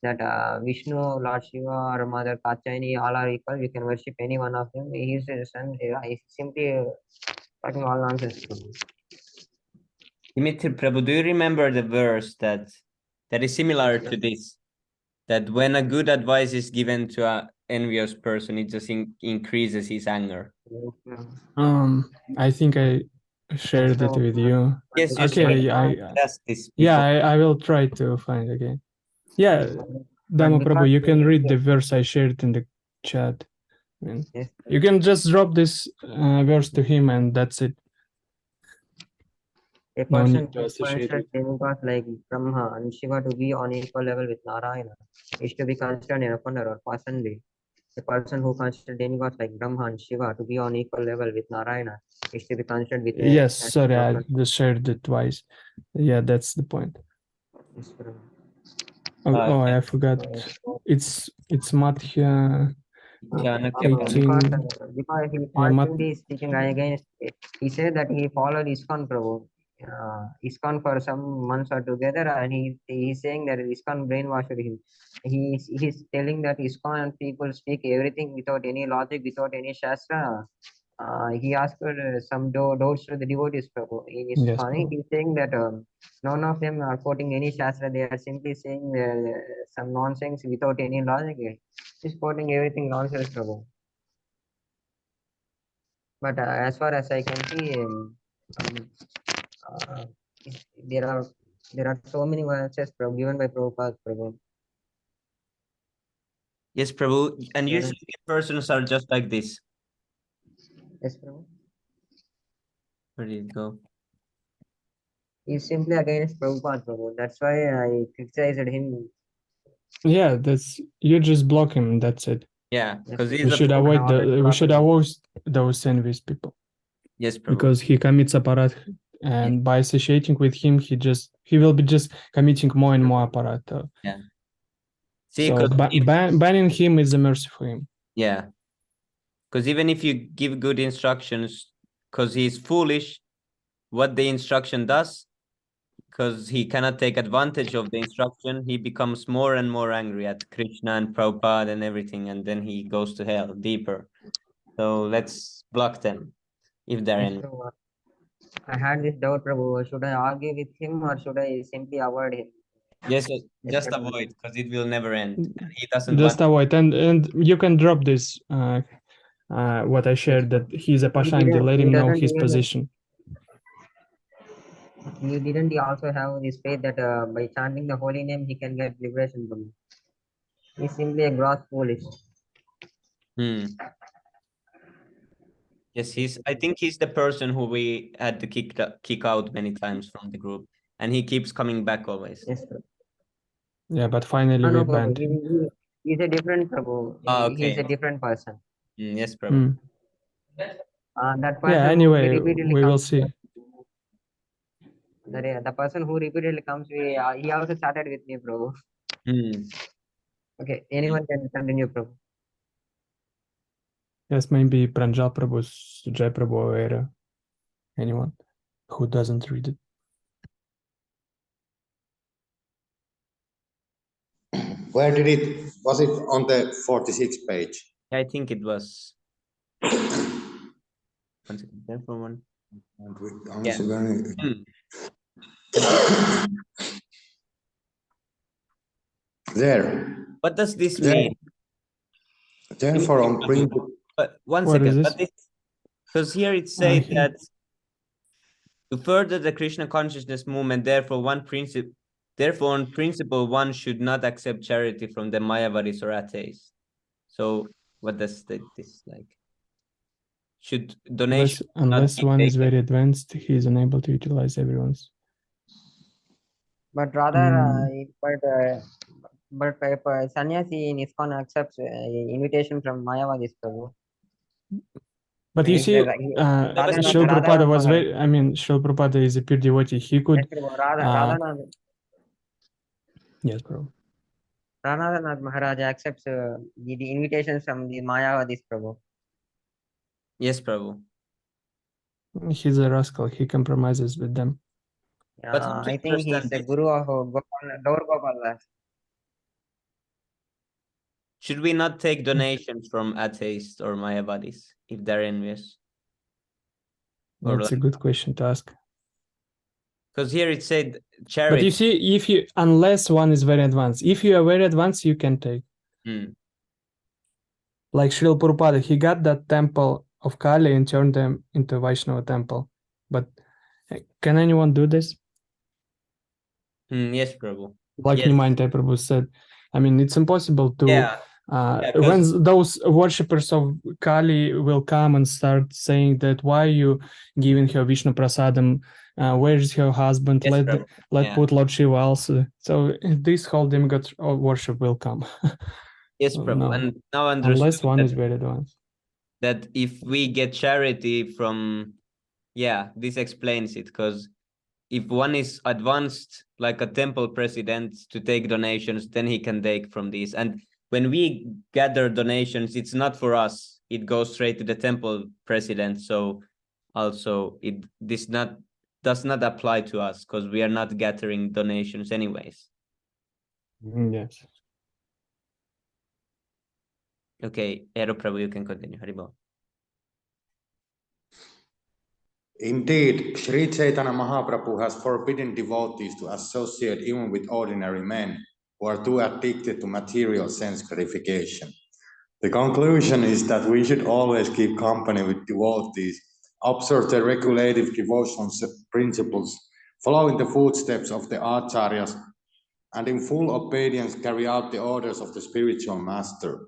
that Vishnu, Lord Shiva, or Mother Katyayani, all are equal. You can worship any one of them. He is a son. He's simply talking all nonsense. Dimitri Prabhu, do you remember the verse that is similar to this? That when a good advice is given to an envious person, it just increases his anger. I think I shared it with you. Yes, Okay, I will try to find again. Yeah, Dama Prabhu, you can read the verse I shared in the chat. Yes. You can just drop this verse to him and that's it. A No person need to who associate considers it. demigods like Brahma and Shiva to be on equal level with Narayana is to be considered an offender or personally. A person who considers demigods like Brahma and Shiva to be on equal level with Narayana is to be considered with a Yes, sorry, I just shared it twice. Yeah, that's the point. Oh, I forgot. It's Madhya. Because he constantly speaking against it. He said that he followed ISKCON Prabhu. ISKCON for some months are together, and he's saying that ISKCON brainwashed him. He's telling that ISKCON people speak everything without any logic, without any shastra. He asked for some doors to the devotees. Prabhu. In his Yes, Swami, he's saying that none of them are quoting any shastra. They are simply saying some nonsense without any logic. He's quoting everything nonsense. Prabhu. But as far as I can see, uh, there are so many verses given by Prabhupada. Prabhu. Yes, Prabhu. And usually persons are just like this. Yes, Prabhu. Where did it go? He's simply against Prabhupada. Prabhu. That's why I criticized him. Yeah, that's you just block him. That's it. Yeah, because we should avoid those envious people. Yes, Prabhu. Because he commits aparat, and by associating with him, he will be just committing more and more aparat. Yeah. See, so banning him is a mercy for him. Yeah. Because even if you give good instructions, because he's foolish, what the instruction does, because he cannot take advantage of the instruction, he becomes more and more angry at Krishna and Prabhupada and everything, and then he goes to hell deeper. So let's block them if they're in. I had this doubt, Prabhu. Should I argue with him or should I simply avoid him? Yes, just avoid, because it will never end. He doesn't just avoid, and you can drop this. What I shared, that he's a Pashandi. Let him know his position. Didn't he also have this faith that by chanting the holy name he can get liberation from it? He's simply a gross foolish. Yes, I think he's the person who we had to kick out many times from the group, and he keeps coming back always. Yes, sir. Yeah, but finally we banned him. He's a different Prabhu. Okay. He's a different person. Yes, Prabhu. That person anyway, we will see. The person who repeatedly comes, he also started with me, Prabhu. Okay, anyone can continue, Prabhu. Yes, maybe Pranjal Prabhu, Sujay Prabhu, or anyone who doesn't read it. Where did it, was it on the 46th page? I think it was. One second, there for one. Yeah. There. What does this mean? Therefore, on principle. But one second, because here it says that to further the Krishna consciousness movement, therefore on principle, one should not accept charity from the Mayavadis or atheists. So what does this like? Should donation unless one is very advanced, he is unable to utilize everyone's. But rather, but sannyasi in ISKCON accepts invitation from Mayavadis, Prabhu. But you see, Radhanath- Srila Prabhupada was Maharaj. very, I mean, Srila Prabhupada is a pure devotee. He Yes, could, Prabhu. yes, bro. Radhanath Maharaj accepts the invitations from the Mayavadis, Prabhu. Yes, Prabhu. He's a rascal. He compromises with them. But how to I think he's understand the this? guru of Gaur Gopal Das. Should we not take donations from atheists or Mayavadis if they're envious? Or That's a good question to ask. because here it said But charity. you see, unless one is very advanced, if you are very advanced, you can take. Like Srila Prabhupada, he got that temple of Kali and turned them into Vaishnava temple. But can anyone do this? Yes, Prabhu. Like Yes. Nimante Prabhu said, I mean, it's impossible to. Yeah. When those worshippers of Kali will come and start saying that why are you giving her Vishnu Prasadam, where is her husband, Yes, let Prabhu. put Lord Shiva also. So this whole demigod worship will come. Yes, Prabhu. No. And now Unless one that, is very advanced. that if we get charity from, this explains it, because if one is advanced like a temple president to take donations, then he can take from these. And when we gather donations, it's not for us. It goes straight to the temple president. So also this does not apply to us because we are not gathering donations anyways. Yes. Okay, Ero Prabhu, you can continue. Haribol. Indeed, Sri Chaitanya Mahaprabhu has forbidden devotees to associate even with ordinary men who are too addicted to material sense gratification. The conclusion is that we should always keep company with devotees, observe their regulative devotional principles, follow in the footsteps of the acharyas, and in full obedience carry out the orders of the spiritual master.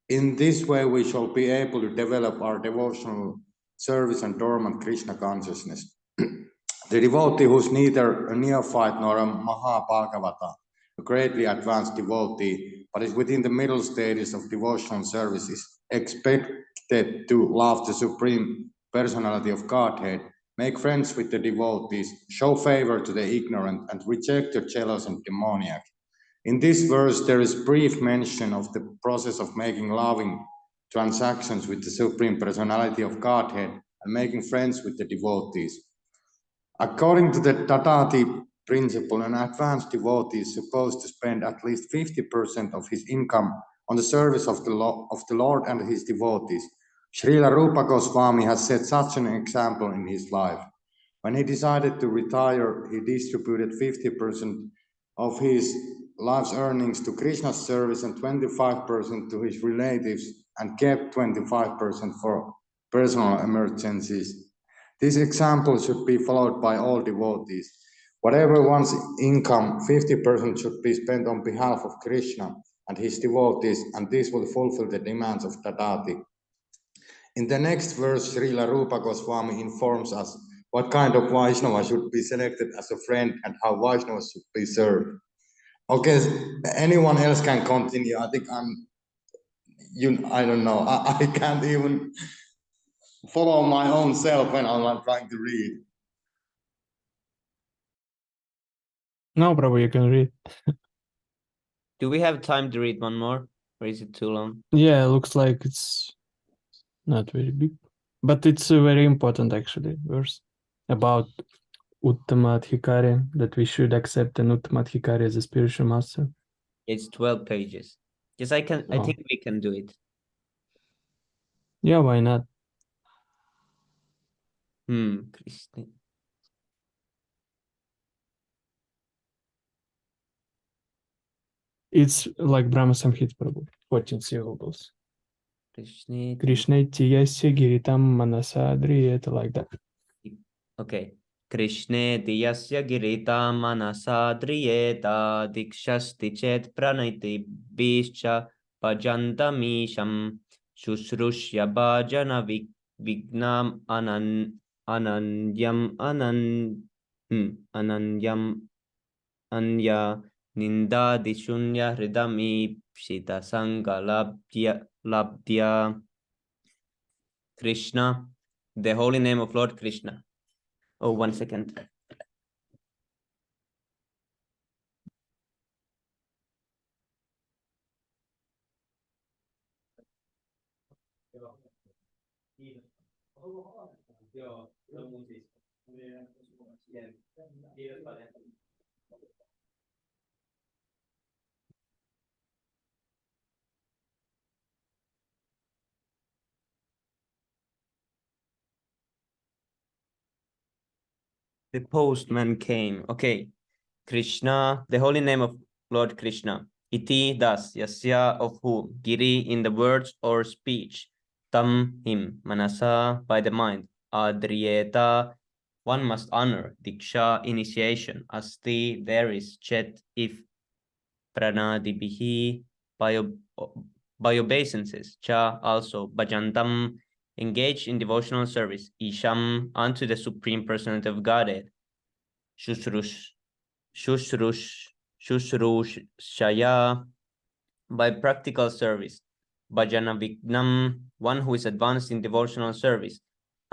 In this way, we shall be able to develop our devotional service and dormant Krishna consciousness. The devotee who is neither a neophyte nor a Mahabhagavata, a greatly advanced devotee, but is within the middle stages of devotional service, is expected to love the Supreme Personality of Godhead, make friends with the devotees, show favor to the ignorant, and reject the jealous and demoniac. In this verse, there is brief mention of the process of making loving transactions with the Supreme Personality of Godhead and making friends with the devotees. According to the Tatati principle, an advanced devotee is supposed to spend at least 50% of his income on the service of the Lord and his devotees. Srila Rupa Goswami has set such an example in his life. When he decided to retire, he distributed 50% of his life's earnings to Krishna's service and 25% to his relatives, and kept 25% for personal emergencies. This example should be followed by all devotees. Whatever one's income, 50% should be spent on behalf of Krishna and his devotees, and this will fulfill the demands of Tadati. In the next verse, Srila Rupa Goswami informs us what kind of Vaishnava should be selected as a friend and how Vaishnavas should be served. Okay, anyone else can continue. I think I don't know. I can't even follow my own self when I'm trying to read. No, Prabhu, you can read. Do we have time to read one more, or is it too long? Yeah, looks like it's not very big, but it's a very important actually verse about Uttama Adhikari, that we should accept an Uttama Adhikari as a spiritual master. It's 12 pages. Yes, I think we can do it. Yeah, why not? Krishna. It's like Brahma Samhita, Prabhu, 14 syllables. Krishna Tiyasya Giritam Manasadri, like that. Okay. Krishne diyasya girita manasa driyeta dikshasti chet praniti bischa pajantamisham shusrushya bhajana vignam ananyam ananyam anya nindadi shunya hridami pshita sanga labdya. Krishna, the holy name of Lord Krishna. Oh, 1 second. The postman came. Okay. Krishna, the holy name of Lord Krishna. Iti, thus, yasya, of whom, giri, in the words or speech, tam, him, manasa, by the mind, adriyeta, one must honor, diksha, initiation, asti, there is, chet, if, pranadibihi, by obeisances, cha, also, bhajantam, engage in devotional service, isham, unto the Supreme Personality of Godhead, Shushrusshaya, by practical service, Bhajana Vignam, one who is advanced in devotional service,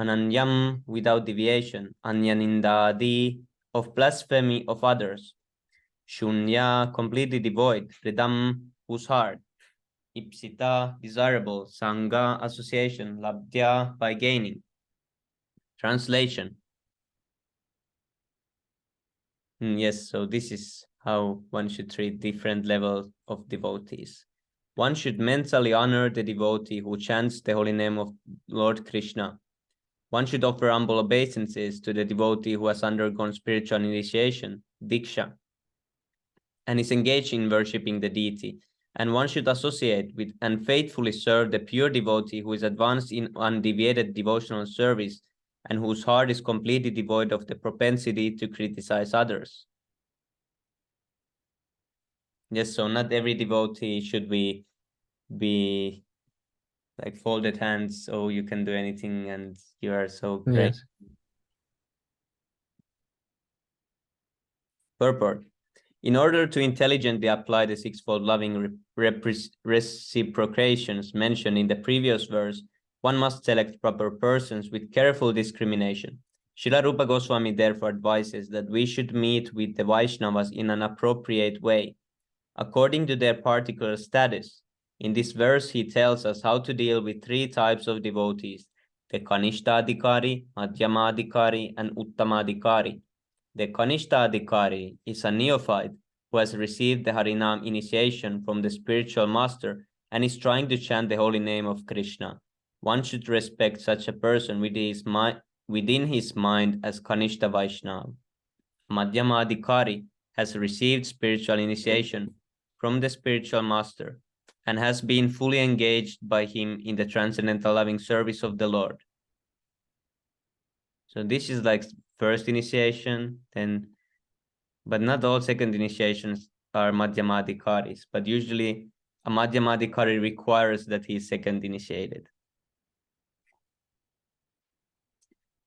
Ananyam, without deviation, Anyanindadi, of blasphemy of others, Shunya, completely devoid, Ridam, whose heart, Ipsita, desirable, Sangha, association, Labdya, by gaining. Translation. Yes, so this is how one should treat different levels of devotees. One should mentally honor the devotee who chants the holy name of Lord Krishna. One should offer humble obeisances to the devotee who has undergone spiritual initiation, Diksha, and is engaged in worshipping the deity. And one should associate with and faithfully serve the pure devotee who is advanced in undeviated devotional service and whose heart is completely devoid of the propensity to criticize others. Yes, so not every devotee should be like folded hands, oh, you can do anything and you are so great. Yes. Purport. In order to intelligently apply the sixfold loving reciprocations mentioned in the previous verse, one must select proper persons with careful discrimination. Srila Rupa Goswami therefore advises that we should meet with the Vaishnavas in an appropriate way, according to their particular status. In this verse, he tells us how to deal with three types of devotees, the Kanishtadikari, Madhyamadikari, and Uttamadikari. The Kanishtadikari is a neophyte who has received the Harinam initiation from the spiritual master and is trying to chant the holy name of Krishna. One should respect such a person within his mind as Kanishta Vaishnava. Madhyamadikari has received spiritual initiation from the spiritual master and has been fully engaged by him in the transcendental loving service of the Lord. So this is like first initiation, then, but not all second initiations are Madhyamadikaris, but usually a Madhyamadikari requires that he is second initiated.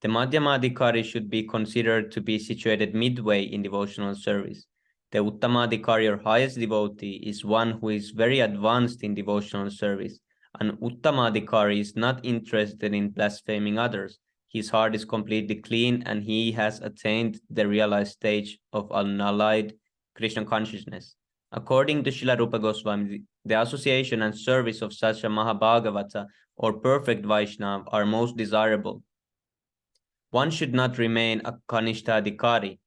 The Madhyamadikari should be considered to be situated midway in devotional service. The Uttamadikari or highest devotee is one who is very advanced in devotional service. An Uttamadikari is not interested in blaspheming others. His heart is completely clean and he has attained the realized stage of unallied Krishna consciousness. According to Srila Rupa Goswami, the association and service of such a Mahabhagavata or perfect Vaishnava are most desirable. One should not remain a Kanishtadikari,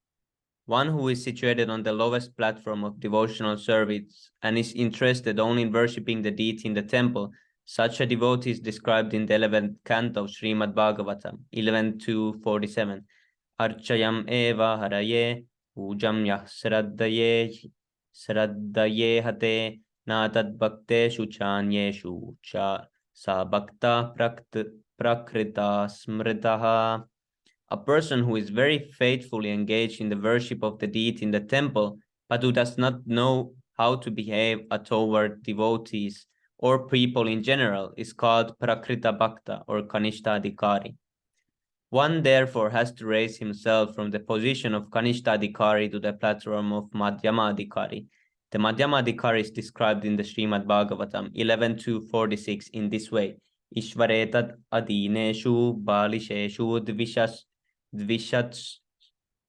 one who is situated on the lowest platform of devotional service and is interested only in worshipping the deity in the temple. Such a devotee is described in the 11th canto of Srimad Bhagavatam, 11.2.47. Archayam eva haraye, ujam yah sraddaye hate, natad bhakte shuchanyeshu cha sa bhakta prakrita smritaha. A person who is very faithfully engaged in the worship of the deity in the temple, but who does not know how to behave toward devotees or people in general, is called Prakrita Bhakta or Kanishtadikari. One therefore has to raise himself from the position of Kanishtadikari to the platform of Madhyamadikari. The Madhyamadikari is described in the Srimad Bhagavatam 11.2.46 in this way. Ishvaretat adineshu balisheshu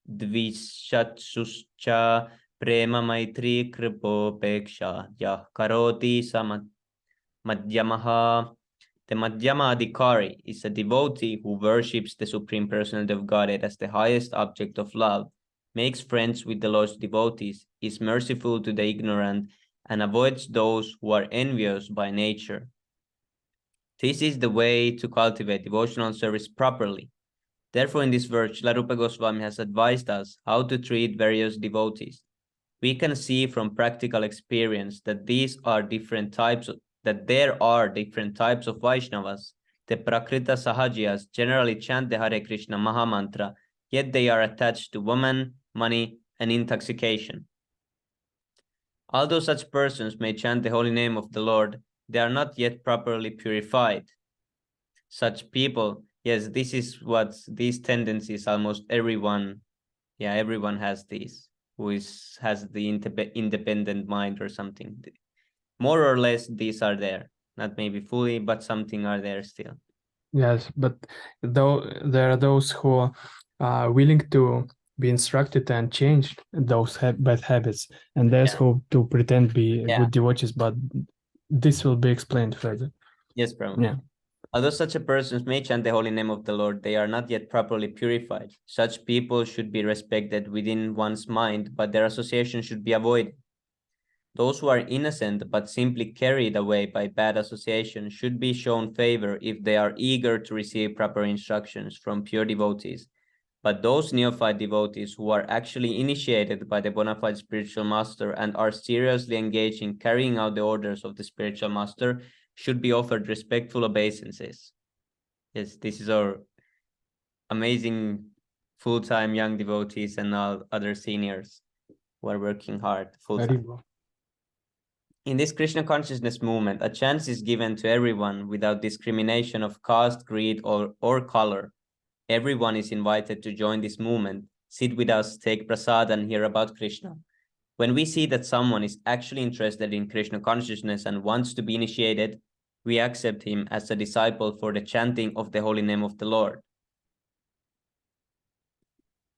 dvishatsuscha prema maitri kripopeksha yah karoti madhyamaha. The Madhyama Adhikari is a devotee who worships the Supreme Personality of Godhead as the highest object of love, makes friends with the lost devotees, is merciful to the ignorant, and avoids those who are envious by nature. This is the way to cultivate devotional service properly. Therefore, in this verse, Srila Rupa Goswami has advised us how to treat various devotees. We can see from practical experience that there are different types of Vaishnavas. The Prakrita Sahajiyas generally chant the Hare Krishna Maha Mantra, yet they are attached to woman, money, and intoxication. Although such persons may chant the holy name of the Lord, they are not yet properly purified. Such people, yes, this is what these tendencies almost everyone has these, who has the independent mind or something. More or less, these are there. Not maybe fully, but something are there still. Yes, but though there are those who are willing to be instructed and change those bad habits, and there's who to pretend be good devotees, but this will be explained further. Yes, Brahma. Yeah. Although such a person may chant the holy name of the Lord, they are not yet properly purified. Such people should be respected within one's mind, but their association should be avoided. Those who are innocent but simply carried away by bad association should be shown favor if they are eager to receive proper instructions from pure devotees. But those neophyte devotees who are actually initiated by the bona fide spiritual master and are seriously engaged in carrying out the orders of the spiritual master should be offered respectful obeisances. Yes, this is our amazing full-time young devotees and all other seniors who are working hard full-time. In this Krishna consciousness movement, a chance is given to everyone without discrimination of caste, creed, or color. Everyone is invited to join this movement, sit with us, take prasad, and hear about Krishna. When we see that someone is actually interested in Krishna consciousness and wants to be initiated, we accept him as a disciple for the chanting of the holy name of the Lord.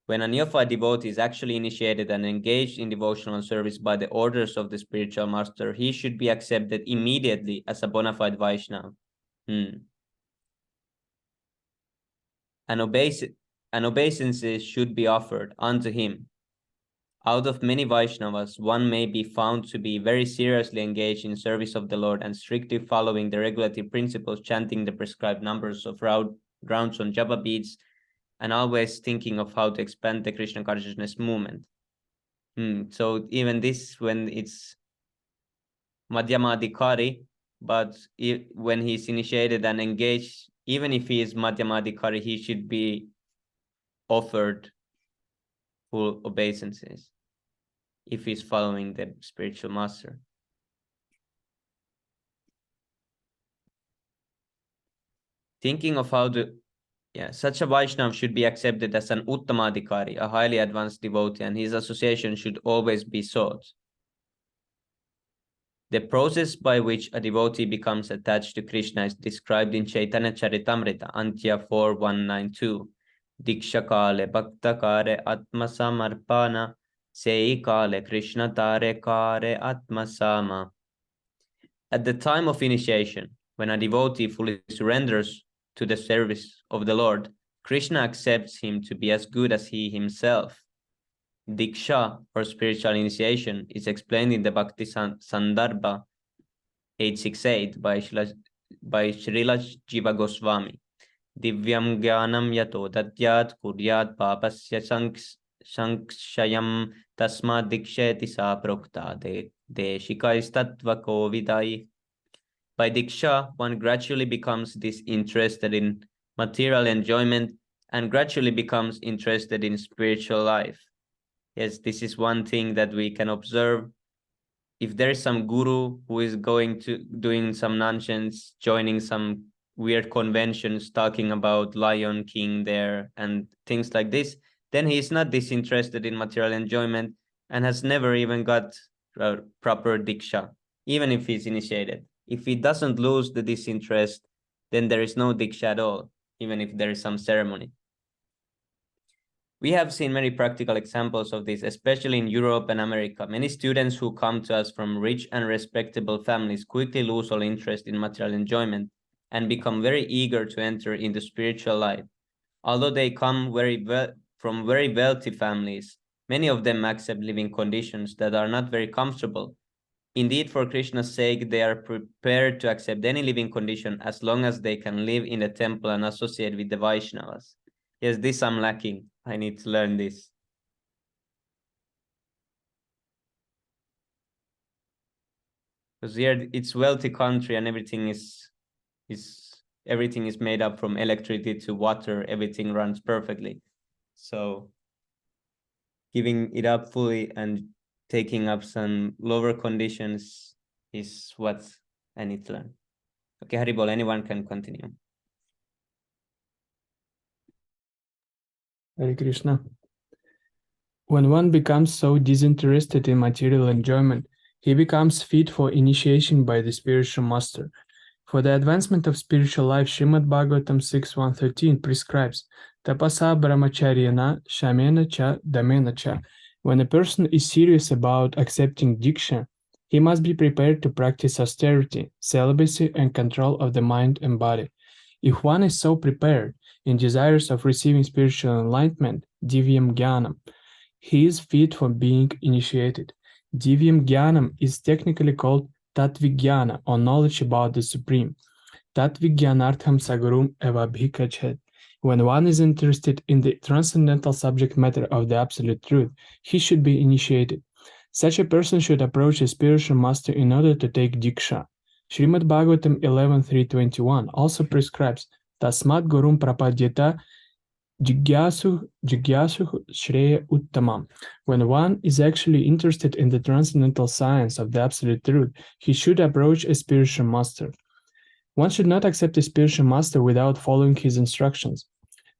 When a neophyte devotee is actually initiated and engaged in devotional service by the orders of the spiritual master, he should be accepted immediately as a bona fide Vaishnava. An obeisances should be offered unto him. Out of many Vaishnavas, one may be found to be very seriously engaged in service of the Lord and strictly following the regulative principles, chanting the prescribed numbers of rounds on japa beads, and always thinking of how to expand the Krishna consciousness movement. So even this, when it's Madhyama Adhikari, but when he's initiated and engaged, even if he is Madhyama Adhikari, he should be offered full obeisances if he's following the spiritual master. Thinking of how to such a Vaishnava should be accepted as an Uttamadhikari, a highly advanced devotee, and his association should always be sought. The process by which a devotee becomes attached to Krishna is described in Chaitanya Charitamrita, Antya 4192. Diksha kale bhakta kare atma samarpana, sei kale Krishna tare kare atma sama. At the time of initiation, when a devotee fully surrenders to the service of the Lord, Krishna accepts him to be as good as he himself. Diksha, or spiritual initiation, is explained in the Bhakti Sandarbha 868 by Srila Jiva Goswami. Divyam Jnanam Yato Datyat Kuryat Papasya Sankshayam Tasma Diksheti Sa Prokta Deshika Istatva Kovidai. By Diksha, one gradually becomes disinterested in material enjoyment and gradually becomes interested in spiritual life. Yes, this is one thing that we can observe. If there is some guru who is doing some nonsense, joining some weird conventions, talking about Lion King there and things like this, then he is not disinterested in material enjoyment and has never even got proper diksha, even if he's initiated. If he doesn't lose the disinterest, then there is no Diksha at all, even if there is some ceremony. We have seen many practical examples of this, especially in Europe and America. Many students who come to us from rich and respectable families quickly lose all interest in material enjoyment and become very eager to enter into spiritual life. Although they come from very wealthy families, many of them accept living conditions that are not very comfortable. Indeed, for Krishna's sake, they are prepared to accept any living condition as long as they can live in the temple and associate with the Vaishnavas. Yes, this I'm lacking. I need to learn this. Because here it's wealthy country and everything is made up from electricity to water. Everything runs perfectly. So giving it up fully and taking up some lower conditions is what I need to learn. Okay, Haribol, anyone can continue. Hare Krishna. When one becomes so disinterested in material enjoyment, he becomes fit for initiation by the spiritual master. For the advancement of spiritual life, Srimad Bhagavatam 6.1.13 prescribes Tapasa brahmacharyana shamena cha damena cha. When a person is serious about accepting diksha, he must be prepared to practice austerity, celibacy, and control of the mind and body. If one is so prepared and desirous of receiving spiritual enlightenment, divyam jnanam, he is fit for being initiated. Divyam jnanam is technically called Tatvijnana, or knowledge about the Supreme. Tatvijnanartham sagarum evabhikachet. When one is interested in the transcendental subject matter of the Absolute Truth, he should be initiated. Such a person should approach a spiritual master in order to take diksha. Srimad Bhagavatam 11.3.21 also prescribes Tasmat Gurum Prapadyata Jigyasu Shreya Uttamam. When one is actually interested in the transcendental science of the Absolute Truth, he should approach a spiritual master. One should not accept a spiritual master without following his instructions,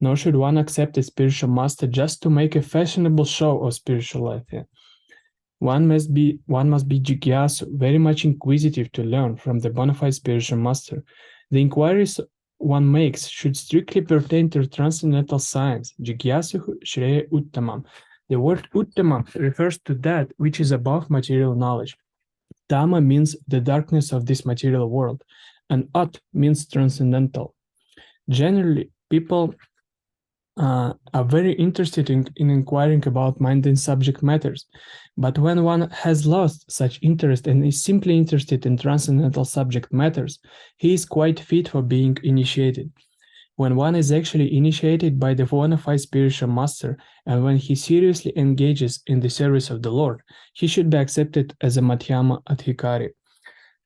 nor should one accept a spiritual master just to make a fashionable show of spiritual life. One must be Jigyasu, very much inquisitive to learn from the bona fide spiritual master. The inquiries one makes should strictly pertain to transcendental science. Jigyasu Shreya Uttamam. The word Uttamam refers to that which is above material knowledge. Tama means the darkness of this material world, and At means transcendental. Generally, people are very interested in inquiring about mind and subject matters, but when one has lost such interest and is simply interested in transcendental subject matters, he is quite fit for being initiated. When one is actually initiated by the bona fide spiritual master, and when he seriously engages in the service of the Lord, he should be accepted as a Madhyama Adhikari.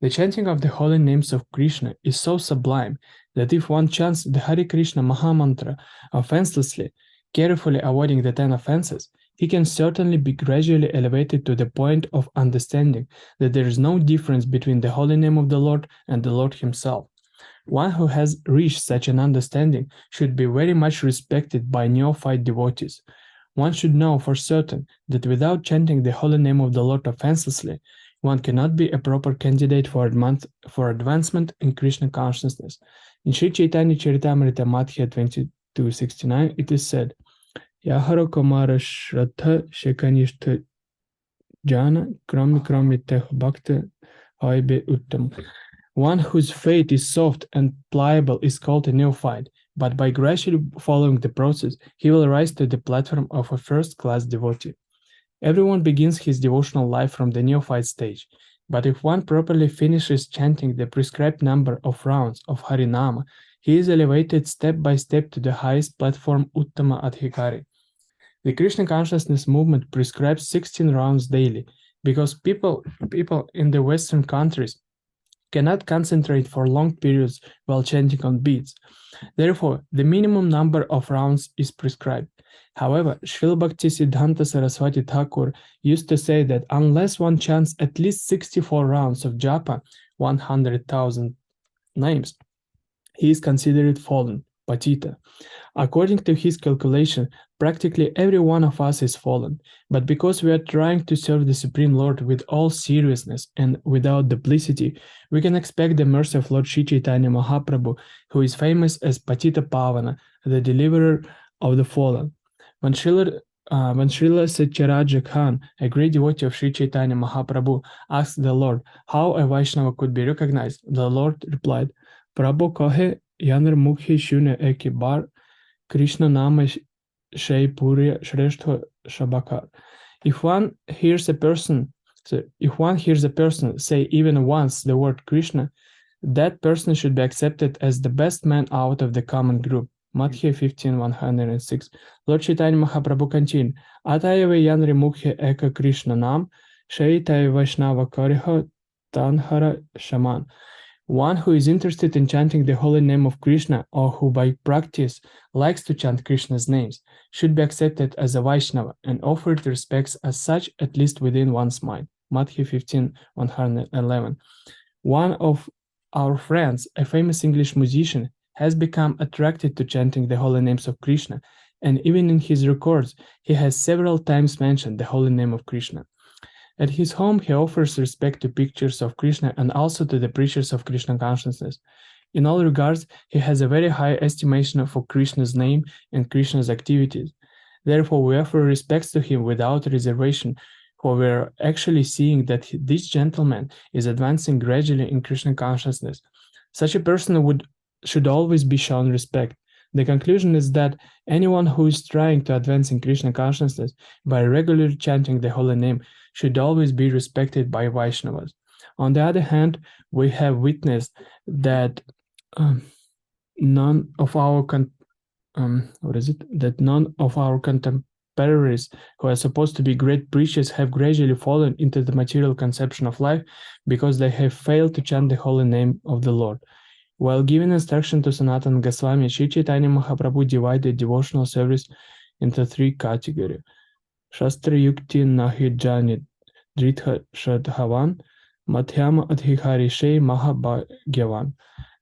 The chanting of the holy names of Krishna is so sublime that if one chants the Hare Krishna Mahamantra offenselessly, carefully avoiding the 10 offenses, he can certainly be gradually elevated to the point of understanding that there is no difference between the holy name of the Lord and the Lord himself. One who has reached such an understanding should be very much respected by neophyte devotees. One should know for certain that without chanting the holy name of the Lord offenselessly, one cannot be a proper candidate for advancement in Krishna consciousness. In Sri Chaitanya Charitamrita Madhya 2269, it is said, Yahara Kumara Shraddha Shekanishta Jana Krami Krami Teh Bhakta Haibe Uttam. One whose faith is soft and pliable is called a neophyte, but by gradually following the process, he will rise to the platform of a first-class devotee. Everyone begins his devotional life from the neophyte stage, but if one properly finishes chanting the prescribed number of rounds of Harinama, he is elevated step by step to the highest platform Uttama Adhikari. The Krishna consciousness movement prescribes 16 rounds daily because people in the Western countries cannot concentrate for long periods while chanting on beats. Therefore, the minimum number of rounds is prescribed. However, Srila Bhaktisiddhanta Saraswati Thakur used to say that unless one chants at least 64 rounds of japa, 100,000 names, he is considered fallen, patita. According to his calculation, practically every one of us is fallen, but because we are trying to serve the Supreme Lord with all seriousness and without duplicity, we can expect the mercy of Lord Sri Chaitanya Mahaprabhu, who is famous as Patita Pavana, the deliverer of the fallen. When Srila Satyaraja Khan, a great devotee of Sri Chaitanya Mahaprabhu, asked the Lord how a Vaishnava could be recognized, the Lord replied, Prabhu kohe yanar mukhi shune eki bar Krishna Nama Shai Puri Shrestha Shabakar. If one hears a person say even once the word Krishna, that person should be accepted as the best man out of the common group. Madhya 15:106. Lord Chaitanya Mahaprabhu continued, Atayava Yanri Mukhya Eka Krishna Nam, Shaitaya Vaishnava Kariha Tanhara Shaman. One who is interested in chanting the holy name of Krishna or who by practice likes to chant Krishna's names should be accepted as a Vaishnava and offered respects as such at least within one's mind. Madhya 15:111. One of our friends, a famous English musician, has become attracted to chanting the holy names of Krishna, and even in his records, he has several times mentioned the holy name of Krishna. At his home, he offers respect to pictures of Krishna and also to the preachers of Krishna consciousness. In all regards, he has a very high estimation for Krishna's name and Krishna's activities. Therefore, we offer respects to him without reservation, for we are actually seeing that this gentleman is advancing gradually in Krishna consciousness. Such a person should always be shown respect. The conclusion is that anyone who is trying to advance in Krishna consciousness by regularly chanting the holy name should always be respected by Vaishnavas. On the other hand, we have witnessed that none of our contemporaries who are supposed to be great preachers have gradually fallen into the material conception of life because they have failed to chant the holy name of the Lord. While giving instruction to Sanatana Goswami, Sri Chaitanya Mahaprabhu divided devotional service into three categories. Shastra Yukti Nahi Jani Dritha Shradhavan, Madhyama Adhikari Shei Mahabhagyavan.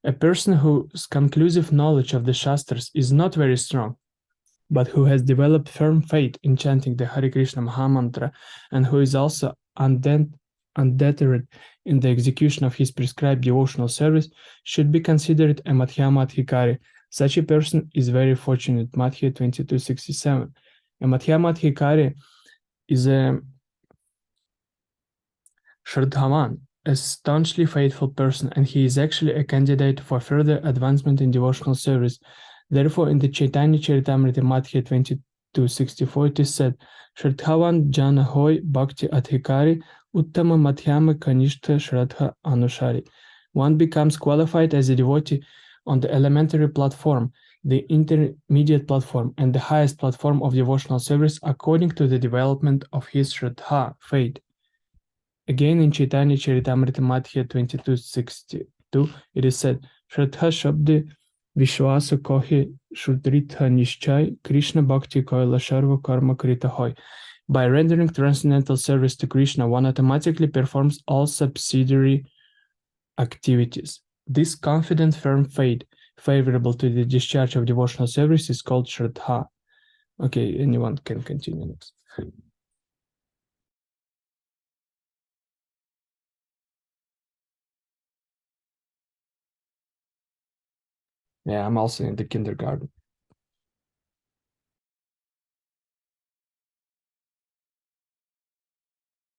A person whose conclusive knowledge of the Shastras is not very strong, but who has developed firm faith in chanting the Hare Krishna Mahamantra and who is also undeterred in the execution of his prescribed devotional service should be considered a Madhyama Adhikari. Such a person is very fortunate. Madhya 22:67. A Madhyama Adhikari is a Shraddhavan, a staunchly faithful person, and he is actually a candidate for further advancement in devotional service. Therefore, in the Chaitanya Charitamrita Madhya 22:64, it is said, Shraddhavan Jana Hoy Bhakti Adhikari Uttama Madhyama Kanishta Shraddha Anushari. One becomes qualified as a devotee on the elementary platform, the intermediate platform, and the highest platform of devotional service according to the development of his Shraddha, faith. Again, in Chaitanya Charitamrita Madhya 22:62, it is said, Shraddha Shabde Vishwasa Kohi Shudritha Nishchay Krishna Bhakti Koila Sharva Karma Krita Hoy. By rendering transcendental service to Krishna, one automatically performs all subsidiary activities. This confident, firm faith, favorable to the discharge of devotional service, is called Shraddha. Okay, anyone can continue next. Yeah, I'm also in the kindergarten.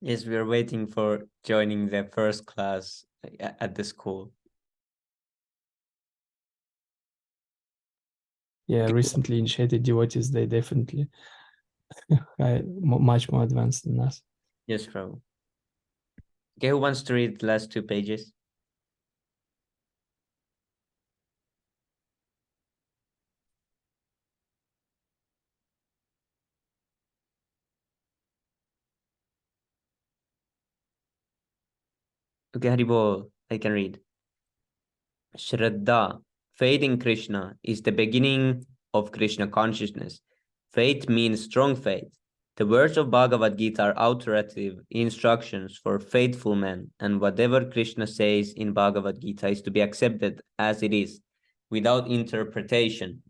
Yes, we are waiting for joining the first class at the school. Yeah, recently initiated devotees, they definitely are much more advanced than us. Yes, Prabhu. Okay, who wants to read the last 2 pages? Okay, Haribol, I can read. Shraddha, faith in Krishna, is the beginning of Krishna consciousness. Faith means strong faith. The words of Bhagavad Gita are authoritative instructions for faithful men, and whatever Krishna says in Bhagavad Gita is to be accepted as it is. without interpretation.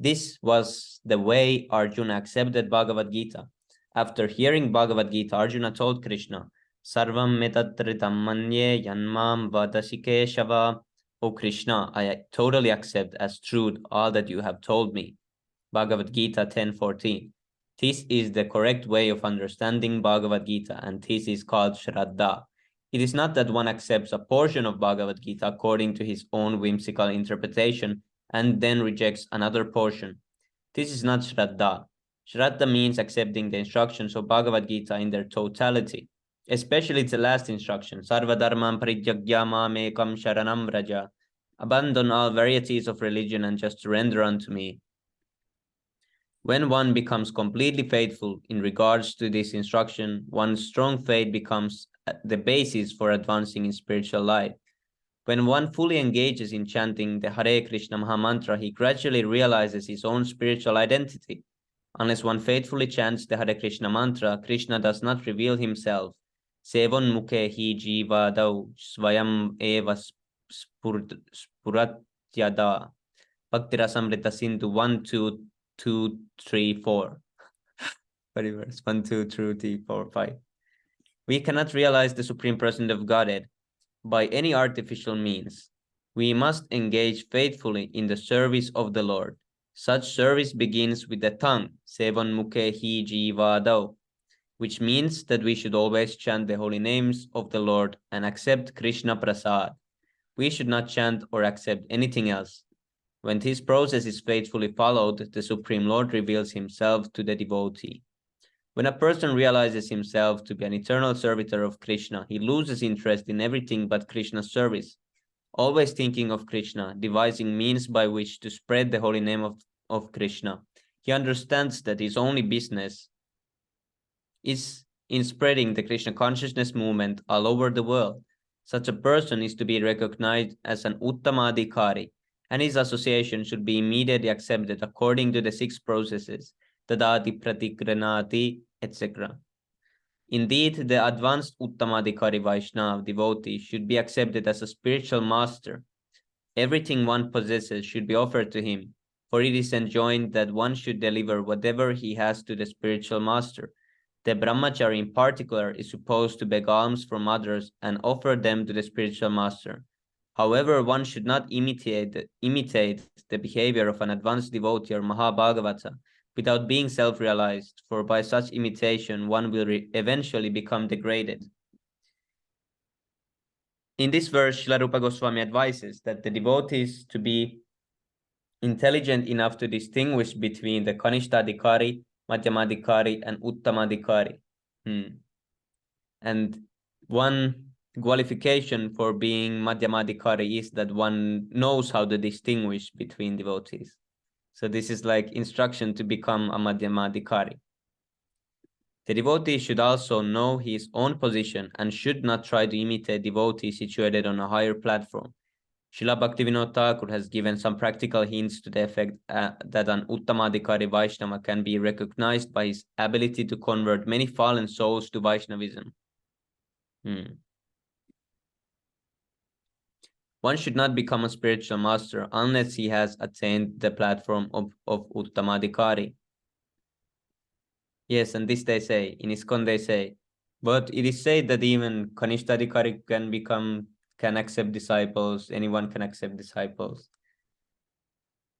This was the way Arjuna accepted Bhagavad Gita. After hearing Bhagavad Gita, Arjuna told Krishna, Sarvam metatritam manye yanmam vadasi Keshava. O Krishna, I totally accept as truth all that you have told me. Bhagavad Gita 10:14. This is the correct way of understanding Bhagavad Gita, and this is called Shraddha. It is not that one accepts a portion of Bhagavad Gita according to his own whimsical interpretation and then rejects another portion. This is not Shraddha. Shraddha means accepting the instructions of Bhagavad Gita in their totality, especially the last instruction, Sarva Dharmam Parityagya Mamekam Sharanam Vraja. Abandon all varieties of religion and just surrender unto me. When one becomes completely faithful in regards to this instruction, one's strong faith becomes the basis for advancing in spiritual life. When one fully engages in chanting the Hare Krishna Mahamantra, he gradually realizes his own spiritual identity. Unless one faithfully chants the Hare Krishna mantra, Krishna does not reveal himself. Sevon mukhe hi jiva dau svayam eva spuratyada. Bhaktirasamrita Sindhu 1, 2, 2, 3, 4. Very verse 1, 2, 3, 4, 5. We cannot realize the Supreme Person of Godhead by any artificial means. We must engage faithfully in the service of the Lord. Such service begins with the tongue, Sevan Mukhe Hi Jivadao, which means that we should always chant the holy names of the Lord and accept Krishna Prasad. We should not chant or accept anything else. When this process is faithfully followed, the Supreme Lord reveals himself to the devotee. When a person realizes himself to be an eternal servitor of Krishna, he loses interest in everything but Krishna's service. Always thinking of Krishna, devising means by which to spread the holy name of Krishna. He understands that his only business is in spreading the Krishna consciousness movement all over the world. Such a person is to be recognized as an Uttamadhikari, and his association should be immediately accepted according to the 6 processes, Tadati Pratikranati, etc. Indeed, the advanced Uttamadhikari Vaishnava devotee should be accepted as a spiritual master. Everything one possesses should be offered to him, for it is enjoined that one should deliver whatever he has to the spiritual master. The brahmachari in particular is supposed to beg alms from others and offer them to the spiritual master. However, one should not imitate the behavior of an advanced devotee or Mahabhagavata without being self-realized, for by such imitation one will eventually become degraded. In this verse, Srila Rupa Goswami advises that the devotees to be intelligent enough to distinguish between the Kanishtadhikari, Madhyamadhikari, and Uttamadhikari. And one qualification for being Madhyamadhikari is that one knows how to distinguish between devotees. So this is like instruction to become a Madhyamadhikari. The devotee should also know his own position and should not try to imitate devotees situated on a higher platform. Srila Bhaktivinoda Thakur has given some practical hints to the effect that an Uttamadhikari Vaishnava can be recognized by his ability to convert many fallen souls to Vaishnavism. One should not become a spiritual master unless he has attained the platform of Uttamadhikari. Yes, and this they say, in ISKCON they say, but it is said that even Kanishtadhikari can accept disciples, anyone can accept disciples.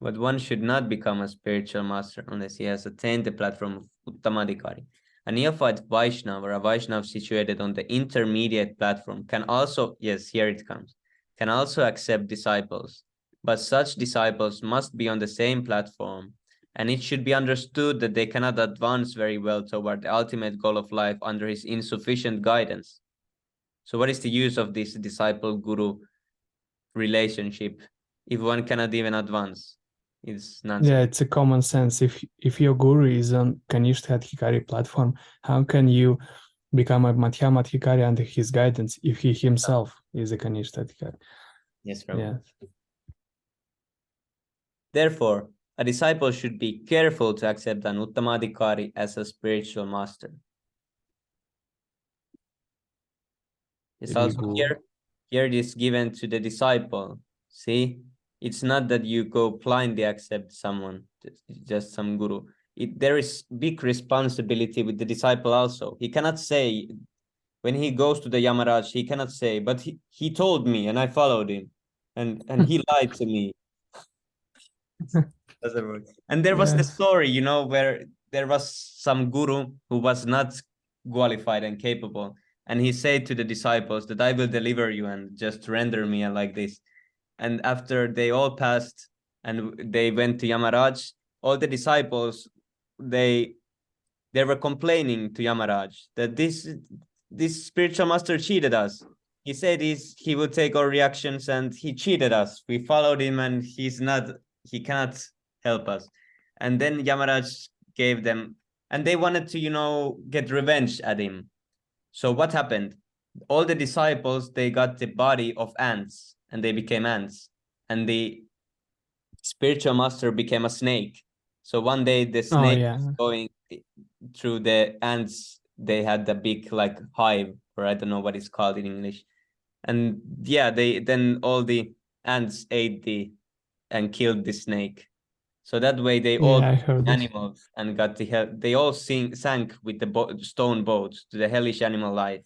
But one should not become a spiritual master unless he has attained the platform of Uttamadhikari. A neophyte Vaishnava or a Vaishnava situated on the intermediate platform can also, yes, here it comes, can also accept disciples, but such disciples must be on the same platform, and it should be understood that they cannot advance very well toward the ultimate goal of life under his insufficient guidance. So what is the use of this disciple-guru relationship if one cannot even advance? It's nonsense. Yeah, it's a common sense. If your guru is on Kanishtadhikari platform, how can you become a Madhyamadhikari under his guidance if he himself is a Kanishtadhikari? Yes, Prabhu. Yeah. Therefore, a disciple should be careful to accept an Uttamadhikari as a spiritual master. It's also here it is given to the disciple. See, It's not that you go blindly accept someone, just some guru. There is big responsibility with the disciple also. He cannot say, when he goes to the Yamaraj, he cannot say, but he told me and I followed him, and he lied to me. Doesn't work. And there was the Yes. story, you know, where there was some guru who was not qualified and capable, and he said to the disciples that I will deliver you and just render me like this. And after they all passed and they went to Yamaraj, all the disciples, they were complaining to Yamaraj that this spiritual master cheated us. He said he would take our reactions and he cheated us. We followed him and he cannot help us. And then Yamaraj gave them, and they wanted to, you know, get revenge at him. So what happened? All the disciples, they got the body of ants and they became ants. And the spiritual master became a snake. So one day the snake was going through the ants. They had the big like hive, or I don't know what it's called in English. And yeah, then all the ants ate and killed the snake. So that way they all animals and got they all sank with the stone boats to the hellish animal life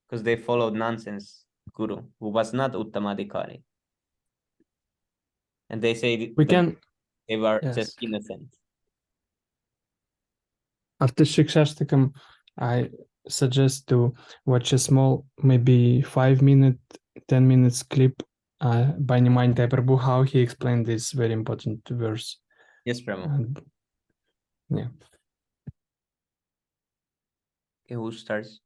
because they followed nonsense guru who was not Uttamadhikari. And they say they were just innocent. After Shikshashtakam, I suggest to watch a small, maybe 5-minute, 10 minutes clip by Nimai Prabhu, how he explained this very important verse. Yes, Prabhu. Yeah. Okay, who starts?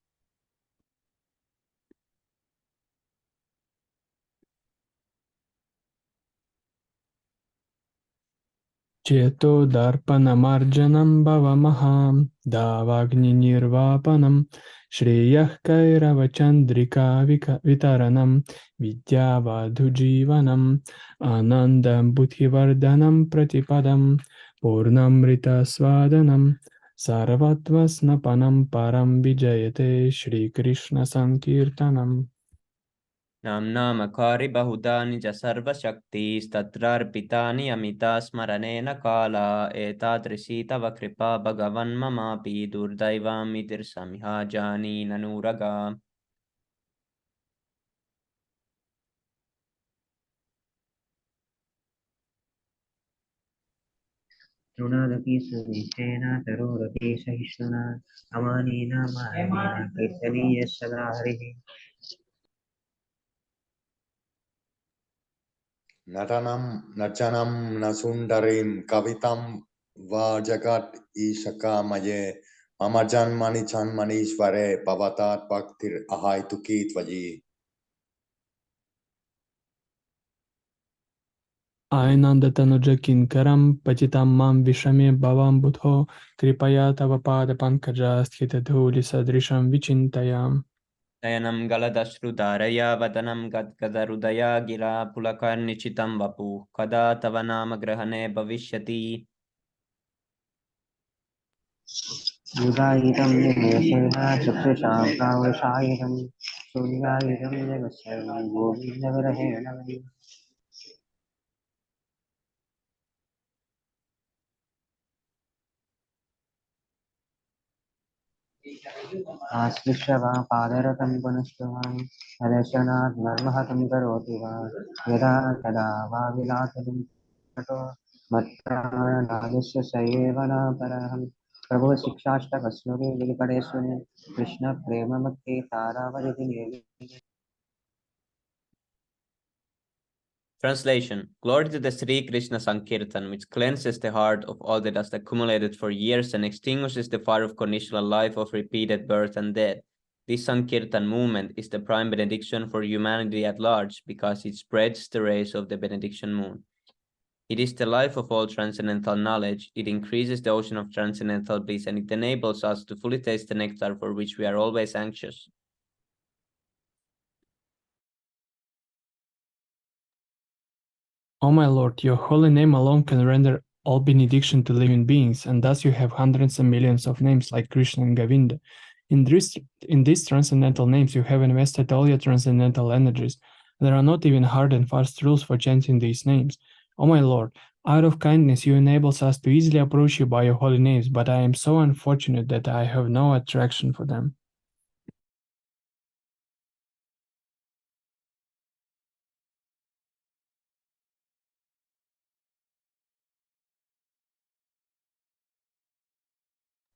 Cheto darpanamarjanam bhavamaham davagni nirvapanam shreyah kairavachandrika vitaranam vidyavadhujivanam anandam buddhivardhanam pratipadam purnamrita swadanam sarvatvasnapanam param vijayate Shri Krishna Sankirtanam. Namnamakari bahudani ja sarva shaktis tatrarpitani amita smaranena kala etadrisi tava kripa bhagavan mamapi durdaivam idirsamiha jani nanuraga. तृणादपि सुनिश्चयेन तरोरपि सहिष्णुना अमानेन मानवेन कीर्तनीयः सदा हरिः Natanam Nachanam Nasundarim Kavitam Vajagat Ishakamaye Mama Janmani Chanmanishvare Pavatat Bhaktir Ahai Tukit Vaji. Ainandatanuja kinkaram patitam mam vishame bhavam buddho kripaya tava pada pankaja sthita dhuli sadrisham vichintayam. Dayanam galadashru dharaya vadanam gadgadarudaya gira pulakarnichitam vapu kada tavanama grahane bhavishyati. युगायितं निमेषेण चक्षुषां प्रावशायितं शून्यायितं जगत्सर्वं गोविन्दविरहेण वै आश्लिष्य वा पादरतं पुनश्च वां हलशनात् मर्महतं करोति वा यदा तदा वा विलासनं ततो मत्प्राणनादस्य स एव न परहं प्रभुः शिक्षाष्टकस्नुरे विलिपडेष्वने कृष्णप्रेममत्ते तारावलिदिने. Translation. Glory to the Sri Krishna Sankirtan, which cleanses the heart of all the dust accumulated for years and extinguishes the fire of conditional life of repeated birth and death. This Sankirtan movement is the prime benediction for humanity at large because it spreads the rays of the benediction moon. It is the life of all transcendental knowledge, it increases the ocean of transcendental bliss, and it enables us to fully taste the nectar for which we are always anxious. O my Lord, your holy name alone can render all benediction to living beings, and thus you have hundreds and millions of names like Krishna and Govinda. In these transcendental names, you have invested all your transcendental energies. There are not even hard and fast rules for chanting these names. O my Lord, out of kindness you enable us to easily approach you by your holy names, but I am so unfortunate that I have no attraction for them.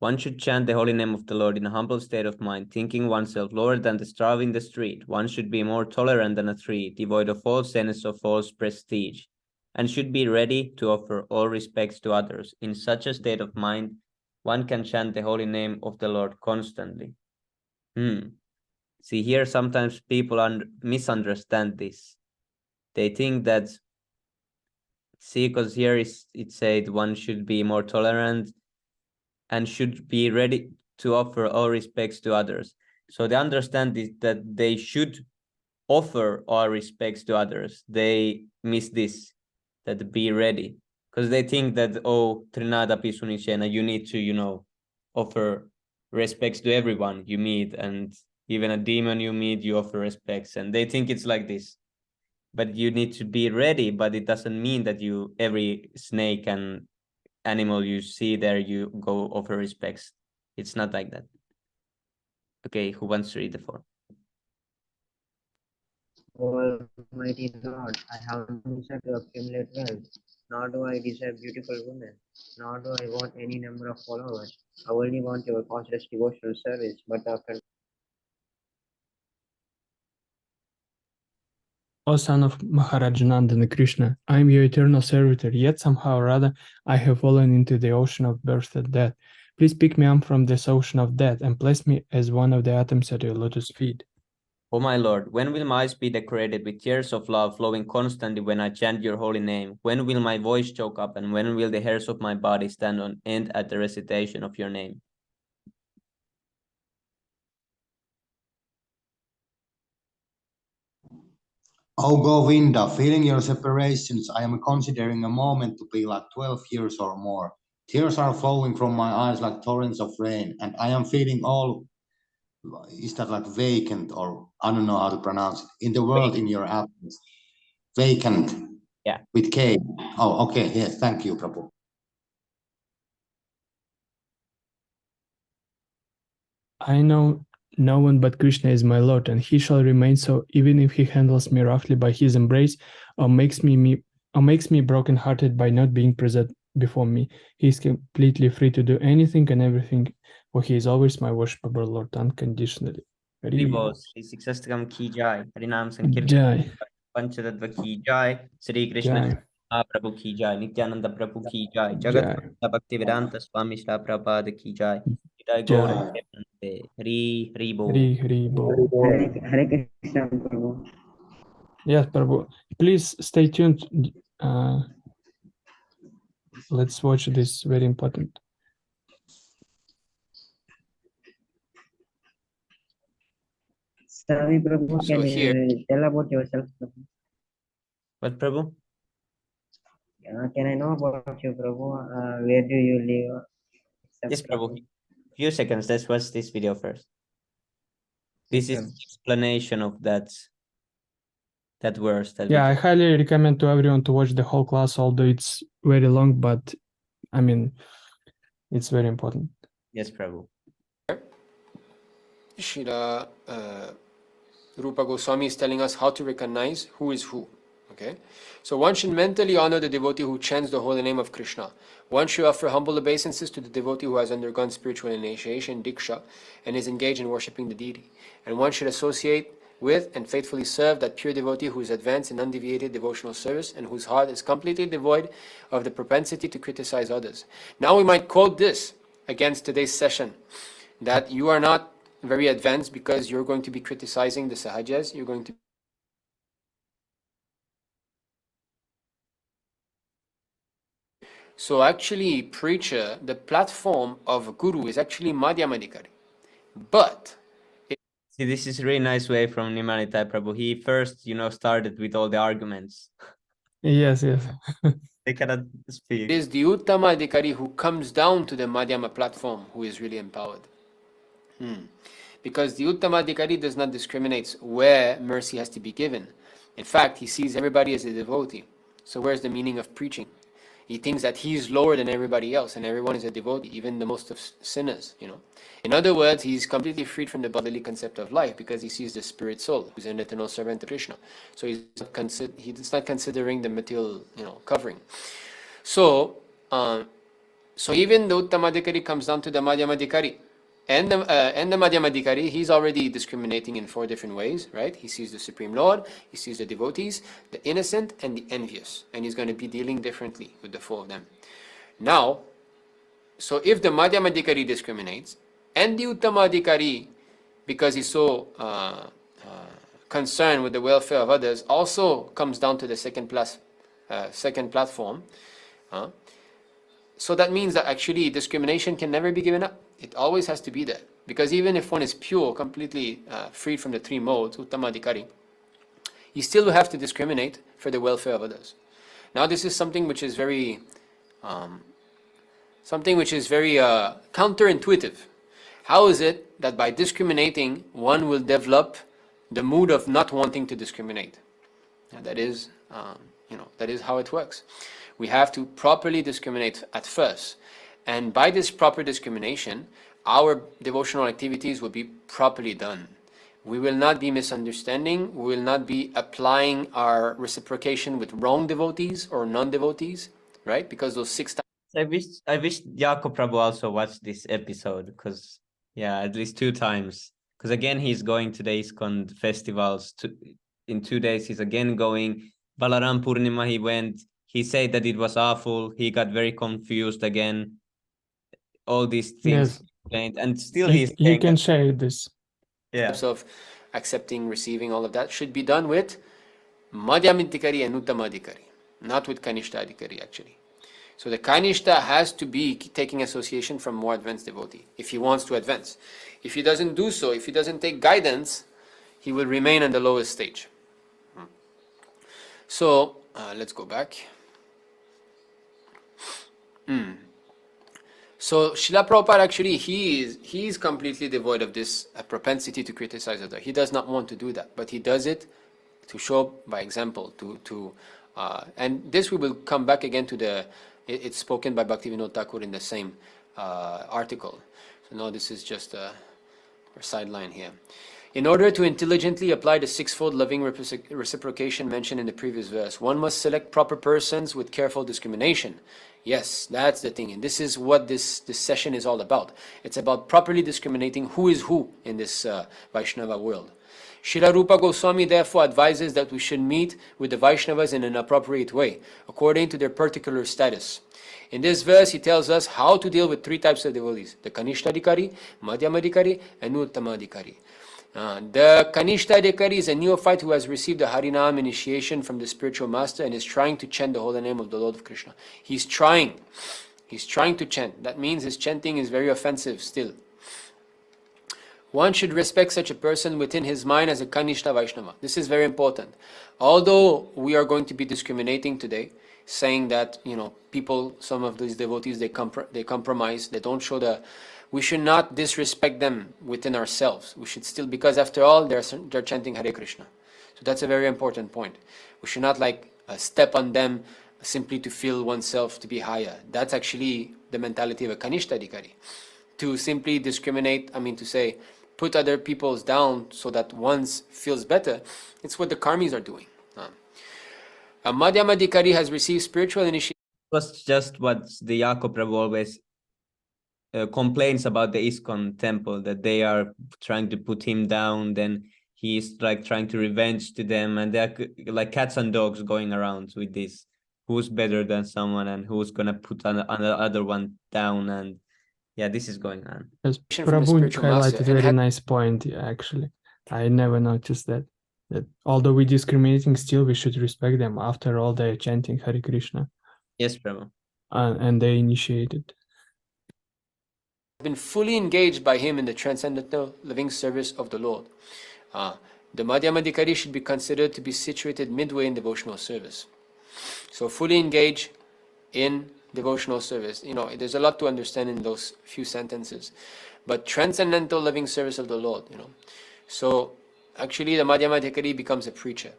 One should chant the holy name of the Lord in a humble state of mind, thinking oneself lower than the straw in the street. One should be more tolerant than a tree, devoid of all sense of false prestige, and should be ready to offer all respects to others. In such a state of mind, one can chant the holy name of the Lord constantly. See, here sometimes people misunderstand this. They think that, see, because here it said one should be more tolerant and should be ready to offer all respects to others. So they understand that they should offer all respects to others. They miss this, that be ready, because they think that, oh, Trinada Pisunicena, you need to, offer respects to everyone you meet, and even a demon you meet, you offer respects, and they think it's like this. But you need to be ready, but it doesn't mean that every snake and animal you see there, you go offer respects. It's not like that. Okay, who wants to read the form? Almighty Lord, I have no desire to accumulate wealth, nor do I desire beautiful women, nor do I want any number of followers. I only want your causeless devotional service, but after O son of Maharajananda and Krishna, I am your eternal servitor, yet somehow or other I have fallen into the ocean of birth and death. Please pick me up from this ocean of death and place me as one of the atoms at your lotus feet. O my Lord, when will my eyes be decorated with tears of love flowing constantly when I chant your holy name? When will my voice choke up, and when will the hairs of my body stand on end at the recitation of your name? O Govinda, feeling your separations, I am considering a moment to be like 12 years or more. Tears are flowing from my eyes like torrents of rain, and I am feeling all, is that like vacant, or I don't know how to pronounce it, in the world in your absence. Vacant. Yeah. With K. Oh, okay. Yes, thank you, Prabhu. I know no one but Krishna is my Lord, and he shall remain so even if he handles me roughly by his embrace, or makes me broken-hearted by not being present before me. He is completely free to do anything and everything, for he is always my worshipable Lord unconditionally. Haribo, Sri Siksastakam ki jai, Harinam Sankirtan Jai, Panchatattva ki jai, Sri Krishna Jai, Prabhu ki jai, Nityananda Prabhu ki jai, Jagat Jai, Bhaktivedanta Swami Shri Prabhupada ki jai, Jai Gaur Jai, Hari Bo. Hari Bo. Hare Krishna Prabhu. Yes, Prabhu. Please stay tuned. Let's watch this very important. Savi Prabhu, So can here- you tell about yourself, Prabhu? What, Prabhu? Can I know about you, Prabhu? Where do you live? Yes, Prabhu. Few seconds. Let's watch this video first. Yes, This is Prabhu. explanation of that verse. Yeah, I highly recommend to everyone to watch the whole class, although it's very long, but I mean, it's very important. Yes, Prabhu. Srila Rupa Goswami is telling us how to recognize who is who. Okay, so one should mentally honor the devotee who chants the holy name of Krishna. One should offer humble obeisances to the devotee who has undergone spiritual initiation, diksha, and is engaged in worshipping the deity. And one should associate with and faithfully serve that pure devotee who is advanced in undeviated devotional service and whose heart is completely devoid of the propensity to criticize others. Now we might quote this against today's session, that you are not very advanced because you're going to be criticizing the sahajas, you're going to So actually, preacher, the platform of guru is actually Madhyamadikari. But See, this is a really nice way from Nimanitai Prabhu. He first, started with all the arguments. Yes, yes. They cannot speak. it is the Uttama Adhikari who comes down to the Madhyama platform who is really empowered. Because the Uttama Adhikari does not discriminate where mercy has to be given, In fact, he sees everybody as a devotee. So where's the meaning of preaching? He thinks that he's lower than everybody else and everyone is a devotee, even the most of sinners, In other words, he's completely freed from the bodily concept of life because he sees the spirit soul, who's an eternal servant of Krishna. So he's not considering the material, covering. So, even the Uttamadikari comes down to the Madhyamadikari. And the Madhyamadikari, he's already discriminating in 4 different ways, right? He sees the Supreme Lord, he sees the devotees, the innocent, and the envious. And he's going to be dealing differently with the 4 of them. Now, so if the Madhyamadikari discriminates, and the Uttamadikari, because he's so concerned with the welfare of others, also comes down to the second platform, so that means that actually discrimination can never be given up. It always has to be there. Because even if one is pure, completely freed from the 3 modes, Uttamadikari, you still have to discriminate for the welfare of others. Now this is something which is very counterintuitive. How is it that by discriminating, one will develop the mood of not wanting to discriminate? And that is how it works. We have to properly discriminate at first. And by this proper discrimination, our devotional activities will be properly done. We will not be misunderstanding. We will not be applying our reciprocation with wrong devotees or non-devotees, right? Because those 6 times. I wish Jacob Prabhu also watched this episode, because at least 2 times. Because again, he's going to the ISKCON festivals. In 2 days, he's again going. Balaram Purnima, he went. He said that it was awful. He got very confused again. All these things. Yes. And still you can share this. Types of accepting, receiving, all of that should be done with Madhyamadikari and Uttamadikari, not with Kanishtadikari actually. So the Kanishta has to be taking association from more advanced devotee if he wants to advance. If he doesn't do so, if he doesn't take guidance, he will remain on the lowest stage. So let's go back. So Srila Prabhupada actually, he is completely devoid of this propensity to criticize others. He does not want to do that, but he does it to show by example. And this we will come back again to it's spoken by Bhaktivinoda Thakur in the same article. So now this is just a sideline here. In order to intelligently apply the 6-fold loving reciprocation mentioned in the previous verse, one must select proper persons with careful discrimination. Yes, that's the thing. And this is what this session is all about. It's about properly discriminating who is who in this Vaishnava world. Srila Rupa Goswami therefore advises that we should meet with the Vaishnavas in an appropriate way, according to their particular status. In this verse, he tells us how to deal with 3 types of devotees: the Kanishtadikari, Madhyamadikari, and Uttamadikari. The Kanishtadikari is a neophyte who has received the Harinam initiation from the spiritual master and is trying to chant the holy name of the Lord of Krishna. He's trying to chant. That means his chanting is very offensive still. One should respect such a person within his mind as a Kanishta Vaishnava. This is very important. Although we are going to be discriminating today, saying that people, some of these devotees, they compromise, they don't show we should not disrespect them within ourselves. We should still, because after all, they're chanting Hare Krishna. So that's a very important point. We should not step on them simply to feel oneself to be higher. That's actually the mentality of a Kanishtadikari. To simply discriminate, to say, put other people's down so that one feels better, it's what the karmis are doing. A Madhyamadikari has received spiritual initiation. Was just what the Jacob Prabhu always complains about the ISKCON temple, that they are trying to put him down, then he's trying to revenge to them, and they're like cats and dogs going around with this, who's better than someone and who's gonna put another one down, and this is going on. Yes, Prabhu highlighted a very nice point actually. I never noticed that although we're discriminating, still we should respect them. After all, they're chanting Hare Krishna. Yes, Prabhu. And they initiated. Been fully engaged by him in the transcendental living service of the Lord. The Madhyamadikari should be considered to be situated midway in devotional service. So fully engaged in devotional service. There's a lot to understand in those few sentences. But transcendental living service of the Lord, So actually the Madhyamadikari becomes a preacher.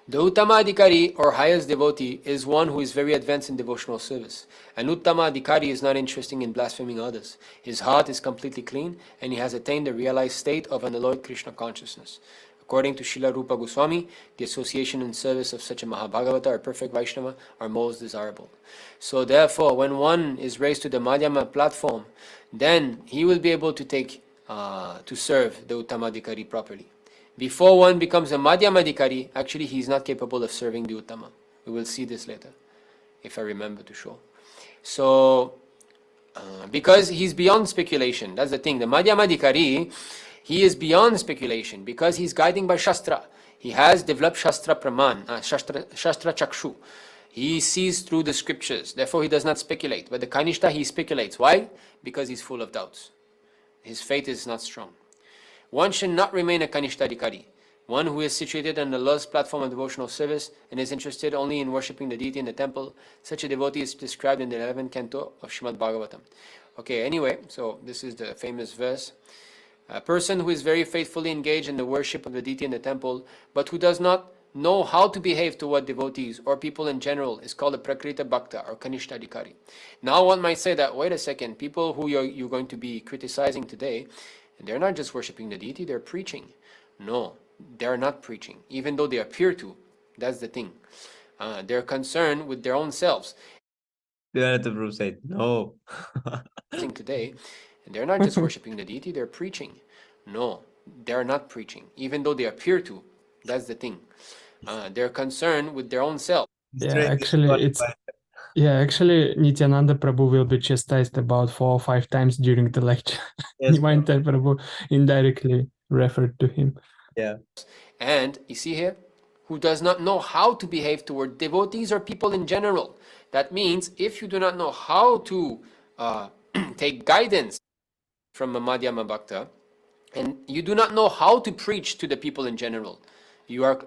The Uttama Adhikari or highest devotee is one who is very advanced in devotional service. An Uttama Adhikari is not interested in blaspheming others. His heart is completely clean and he has attained the realized state of unalloyed Krishna consciousness. According to Srila Rupa Goswami, the association and service of such a Mahabhagavata or perfect Vaishnava are most desirable. So therefore, when one is raised to the Madhyama platform, then he will be able to to serve the Uttamadhikari properly. Before one becomes a Madhyamadhikari, actually he is not capable of serving the Uttama. We will see this later, if I remember to show. So, because he's beyond speculation, that's the thing. The Madhyamadhikari, he is beyond speculation because he's guiding by Shastra. He has developed Shastra Praman, Shastra Chakshu. He sees through the scriptures, therefore he does not speculate. But the Kanishta, he speculates. Why? Because he's full of doubts. His faith is not strong. One should not remain a Kanishtadikari, one who is situated on the lowest platform of devotional service and is interested only in worshipping the deity in the temple. Such a devotee is described in the 11th canto of Srimad Bhagavatam. Okay, anyway, so this is the famous verse. A person who is very faithfully engaged in the worship of the deity in the temple, but who does not know how to behave toward devotees or people in general is called a Prakrita Bhakta or Kanishtadikari. Now one might say that, wait a second, people who you're going to be criticizing today, they're not just worshipping the deity, they're preaching. No, they're not preaching, even though they appear to. That's the thing. They're concerned with their own selves. The Prabhu said, no. Today, they're not just worshipping the deity, they're preaching. No, they're not preaching, even though they appear to. That's the thing. They're concerned with their own self. Actually, Nityananda Prabhu will be chastised about 4 or 5 times during the lecture. Yes, Nityananda Prabhu indirectly referred to him. Yeah. And you see here, who does not know how to behave toward devotees or people in general. That means if you do not know how to take guidance from a Madhyama Bhakta, and you do not know how to preach to the people in general, you are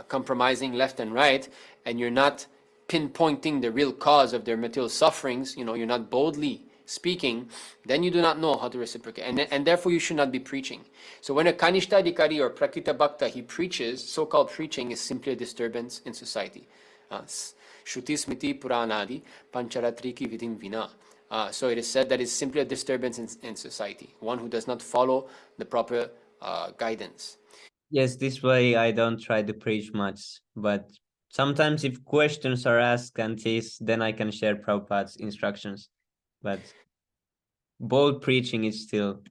compromising left and right, and you're not pinpointing the real cause of their material sufferings, you're not boldly speaking, then you do not know how to reciprocate, and therefore you should not be preaching. So when a Kanishtadikari or Prakrita Bhakta, he preaches, so-called preaching is simply a disturbance in society. Shruti Smriti Puranadi Pancharatriki Vidim Vina. So it is said that it's simply a disturbance in society, one who does not follow the proper guidance. Yes, this way I don't try to preach much, but sometimes if questions are asked and this, then I can share Prabhupada's instructions. But bold preaching is still,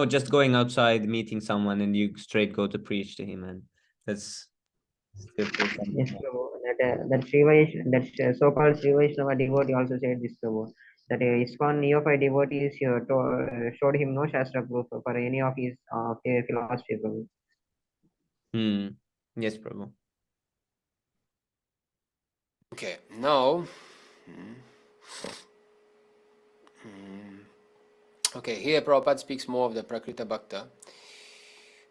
just going outside, meeting someone, and you straight go to preach to him, and that's still something. Yes, Prabhu. That so-called Sri Vaishnava devotee also said this, Prabhu, that ISKCON neophyte devotees showed him no Shastra proof for any of his philosophy, Prabhu. Yes, Prabhu. Okay, now, okay, here Prabhupada speaks more of the Prakrita Bhakta.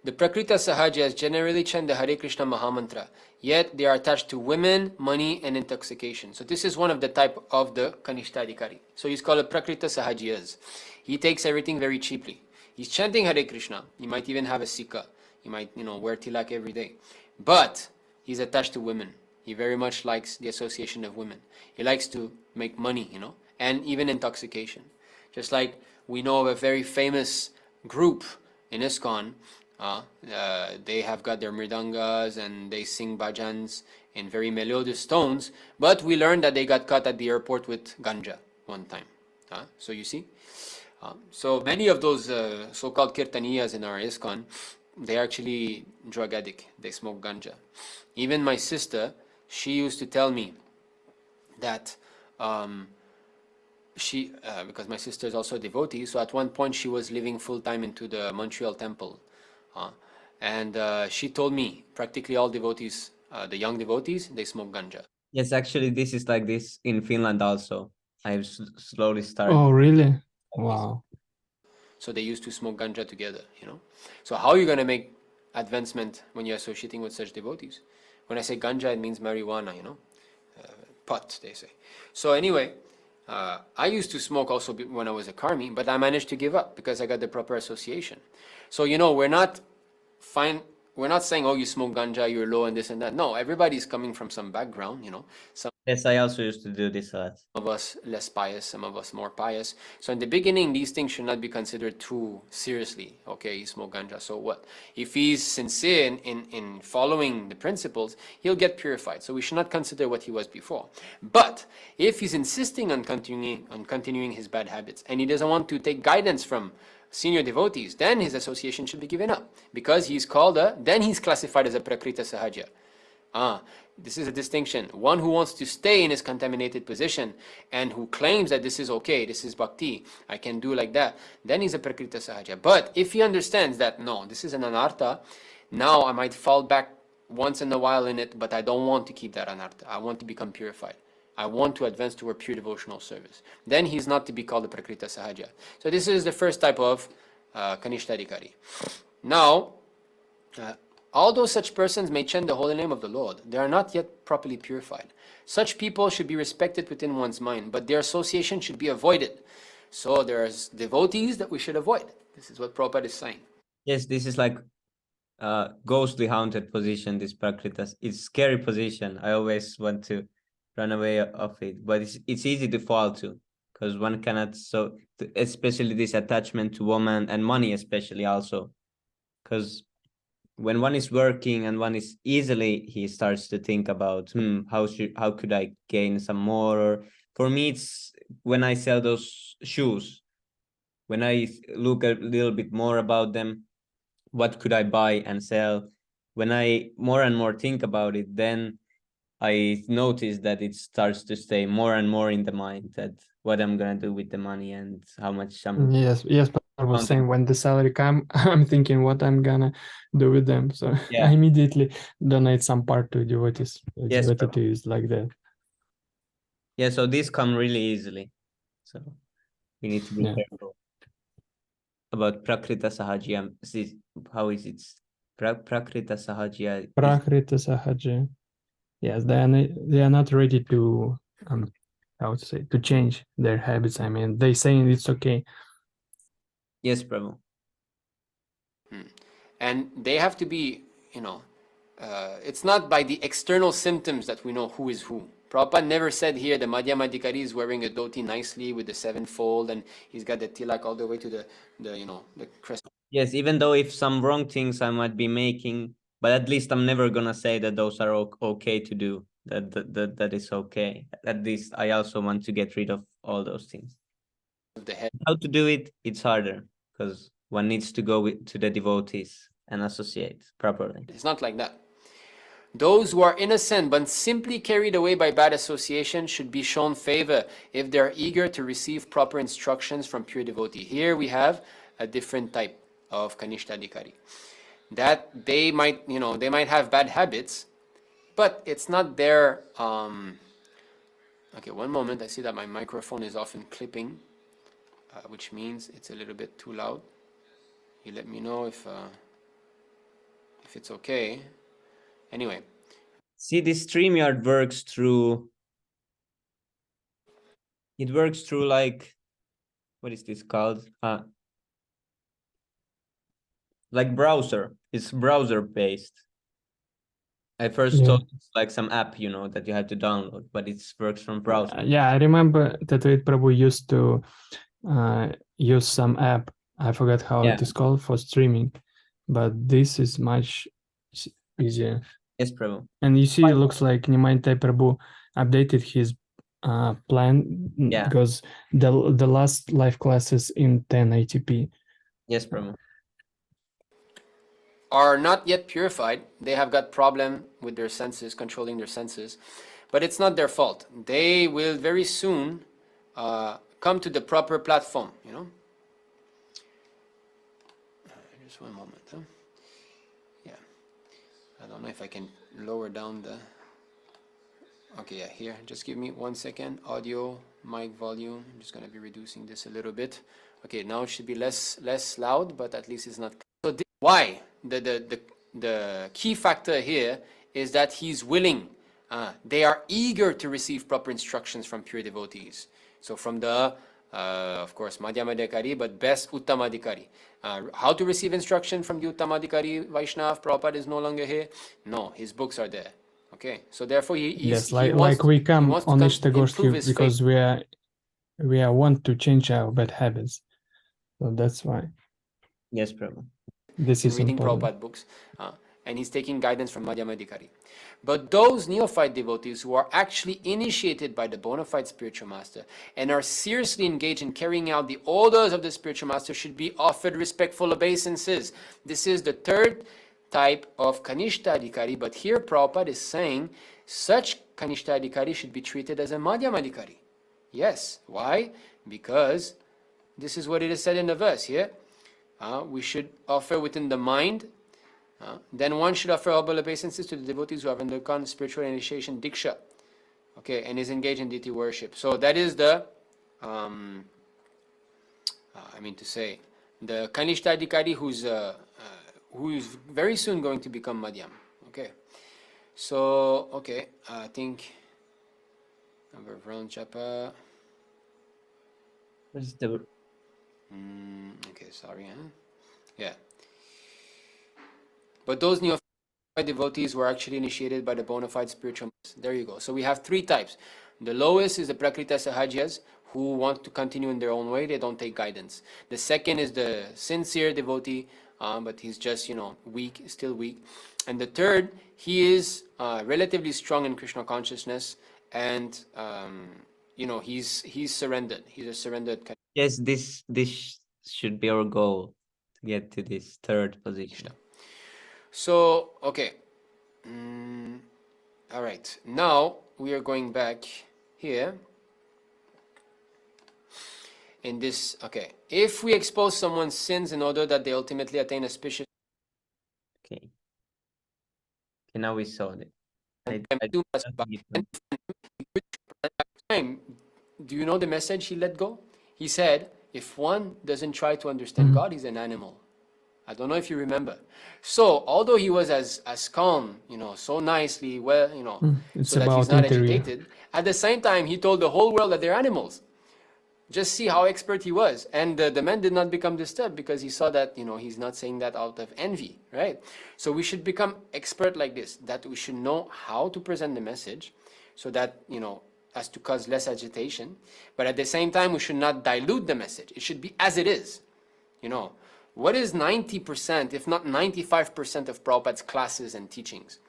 The Prakrita Sahajas generally chant the Hare Krishna Mahamantra, yet they are attached to women, money, and intoxication. So this is one of the type of the Kanishtadikari. So he's called a Prakrita Sahajiyas. He takes everything very cheaply. He's chanting Hare Krishna. He might even have a sikha. He might, wear tilak every day. But he's attached to women. He very much likes the association of women. He likes to make money, and even intoxication. Just like we know of a very famous group in ISKCON, they have got their mridangas and they sing bhajans in very melodious tones, but we learned that they got caught at the airport with ganja one time. So you see, so many of those so-called kirtaniyas in our ISKCON, they're actually drug addict. They smoke ganja. Even my sister, she used to tell me that because my sister is also a devotee, so at one point she was living full-time into the Montreal temple. And she told me practically all devotees, the young devotees, they smoke ganja. Yes, actually, this is like this in Finland also. I've slowly started. Oh, really? Wow. So they used to smoke ganja together, So how are you going to make advancement when you're associating with such devotees? When I say ganja, it means marijuana, pot, they say. So anyway, I used to smoke also when I was a karmi, but I managed to give up because I got the proper association. So, we're not we're not saying, oh, you smoke ganja, you're low and this and that. No, everybody's coming from some background, you know. Some Yes, I also used to do this a lot. of us less pious, some of us more pious. So in the beginning, these things should not be considered too seriously. Okay, he smoked ganja, so what? If he's sincere in following the principles, he'll get purified. So we should not consider what he was before. But if he's insisting on continuing his bad habits, and he doesn't want to take guidance from senior devotees, then his association should be given up, because he's called then he's classified as a prakrita sahaja. This is a distinction. One who wants to stay in his contaminated position and who claims that this is okay, this is bhakti, I can do like that, then he's a prakrita sahaja. But if he understands that, no, this is an anartha, now I might fall back once in a while in it, but I don't want to keep that anartha. I want to become purified. I want to advance toward pure devotional service. Then he's not to be called a prakrita sahaja. So this is the first type of Kanishtadikari. Now, although such persons may chant the holy name of the Lord, they are not yet properly purified. Such people should be respected within one's mind, but their association should be avoided. So there's devotees that we should avoid. This is what Prabhupada is saying. Yes, this is like ghostly haunted position, this prakritas. It's scary position. I always want to run away of it, but it's easy to fall to, because one cannot, so especially this attachment to woman and money, especially also, because when one is working and one is easily, he starts to think about how could I gain some more. Or for me, it's when I sell those shoes, when I look a little bit more about them, what could I buy and sell? When I more and more think about it, then I notice that it starts to stay more and more in the mind, that what I'm gonna do with the money and how much I'm. Yes, I was saying when the salary come, I'm thinking what I'm gonna do with them. So Yeah. I immediately donate some part to devotees. Yes, Devotee is like that. Yeah, so these come really easily. So we need to be careful about prakrita sahajya. How is it? Prakrita sahajya. Prakrita sahaja. Yes, they are not ready to how to say, to change their habits. I mean, they saying it's okay. Yes, Prabhu. And they have to be, it's not by the external symptoms that we know who is who. Prabhupada never said here the Madhyamadikari is wearing a dhoti nicely with the sevenfold and he's got the tilak all the way to the crest. Yes, even though if some wrong things I might be making, but at least I'm never gonna say that those are okay to do. That is okay. At least I also want to get rid of all those things. The head. How to do it? It's harder because one needs to go to the devotees and associate properly. It's not like that. Those who are innocent but simply carried away by bad association should be shown favor if they are eager to receive proper instructions from pure devotee. Here we have a different type of Kanishtadikari. That they might have bad habits, but it's not their okay, one moment, I see that my microphone is often clipping, which means it's a little bit too loud. You let me know if it's okay. Anyway. See, this StreamYard works through like, what is this called? Like browser. It's browser based. I first thought it's like some app, that you have to download, but it works from browser. Yeah, I remember that Prabhu used to use some app. I forgot how it is called for streaming, but this is much easier. Yes, Prabhu. And you see, it looks like Nimaitai Prabhu updated his plan because the last live classes in 1080p. Yes, Prabhu. Are not yet purified. They have got problem with their senses, controlling their senses, but it's not their fault. They will very soon come to the proper platform, Just one moment. Yeah. I don't know if I can lower down the... Okay, yeah, here. Just give me 1 second. Audio, mic volume. I'm just going to be reducing this a little bit. Okay, now it should be less loud, but at least it's not... So why? The key factor here is that he's willing. They are eager to receive proper instructions from pure devotees. So from the of course, Madhyamadikari, but best Uttamadikari. How to receive instruction from the Uttamadikari Vaishnav? Prabhupada is no longer here. No, his books are there. Okay, so therefore Yes, like we come on Ishtagorsky because we want to change our bad habits. So that's why. Yes, Prabhu. This is reading important. Prabhupada books, and he's taking guidance from Madhyamadikari. But those neophyte devotees who are actually initiated by the bona fide spiritual master and are seriously engaged in carrying out the orders of the spiritual master should be offered respectful obeisances. This is the third type of Kanishta Adhikari, but here Prabhupada is saying such Kanishta Adhikari should be treated as a Madhyamadikari. Yes. Why? Because this is what it is said in the verse here. We should offer within the mind. Then one should offer humble obeisances to the devotees who have undergone spiritual initiation diksha, okay, and is engaged in deity worship. So that is the, the Kanishta Adhikari who is very soon going to become Madhyam. Okay, so okay, I think number round chapa. What is the? Okay, sorry. Yeah. But those neophyte devotees were actually initiated by the bona fide spiritual master. There you go. So we have three types. The lowest is the Prakrita Sahajas, who want to continue in their own way. They don't take guidance. The second is the sincere devotee, but he's just, weak, still weak. And the third, he is relatively strong in Krishna consciousness, and he's surrendered. He's a surrendered. Yes, this should be our goal, to get to this third position. So, okay. All right. Now we are going back here. In this, okay. If we expose someone's sins in order that they ultimately attain auspicious. Okay. Okay, now we saw it. Do you know the message he let go? He said, if one doesn't try to understand God, he's an animal. I don't know if you remember. So, although he was as calm, so nicely, well, so that he's not agitated, at the same time, he told the whole world that they're animals. Just see how expert he was. And the man did not become disturbed because he saw that, he's not saying that out of envy, right? So we should become expert like this, that we should know how to present the message so that, as to cause less agitation. But at the same time, we should not dilute the message. It should be as it is, What is 90%, if not 95% of Prabhupada's classes and teachings?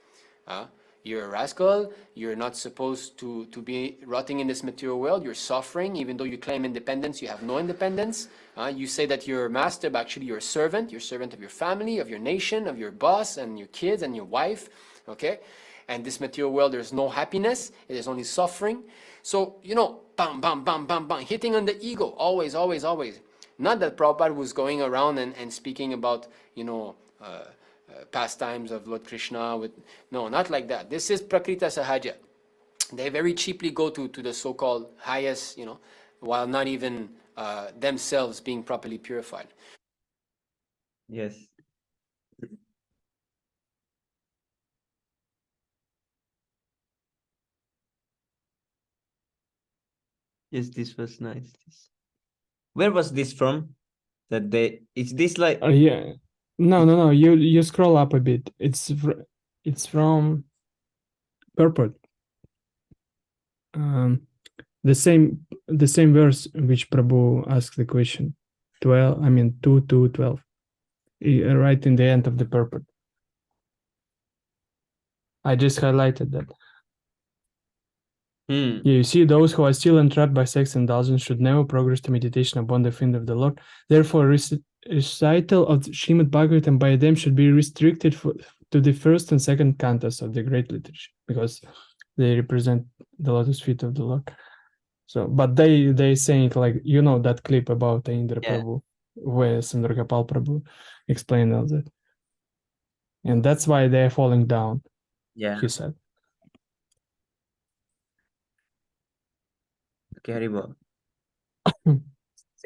You're a rascal, you're not supposed to be rotting in this material world, you're suffering, even though you claim independence, you have no independence. You say that you're a master, but actually you're a servant of your family, of your nation, of your boss, and your kids, and your wife, okay? And this material world, there's no happiness, it is only suffering. So, bam, bam, bam, bam, bam, hitting on the ego, always, always, always. Not that Prabhupada was going around and speaking about, pastimes of Lord Krishna. No, not like that. This is Prakrita Sahaja. They very cheaply go to the so-called highest, while not even themselves being properly purified. Yes. Yes, this was nice. Where was this from? Is this like? Yeah. No. You scroll up a bit. It's from purport. The same verse which Prabhu asked the question. 2:12. Right in the end of the purport. I just highlighted that. Yeah, you see, those who are still entrapped by sex indulgence should never progress to meditation upon the field of the Lord. Therefore, recital of Srimad Bhagavatam by them should be restricted to the first and second cantos of the great literature, because they represent the lotus feet of the Lord. So, but they saying like, that clip about Indra Prabhu, where Sundargopal Prabhu explained all that, and that's why they're falling down. Yeah, he said. Okay, Haribo.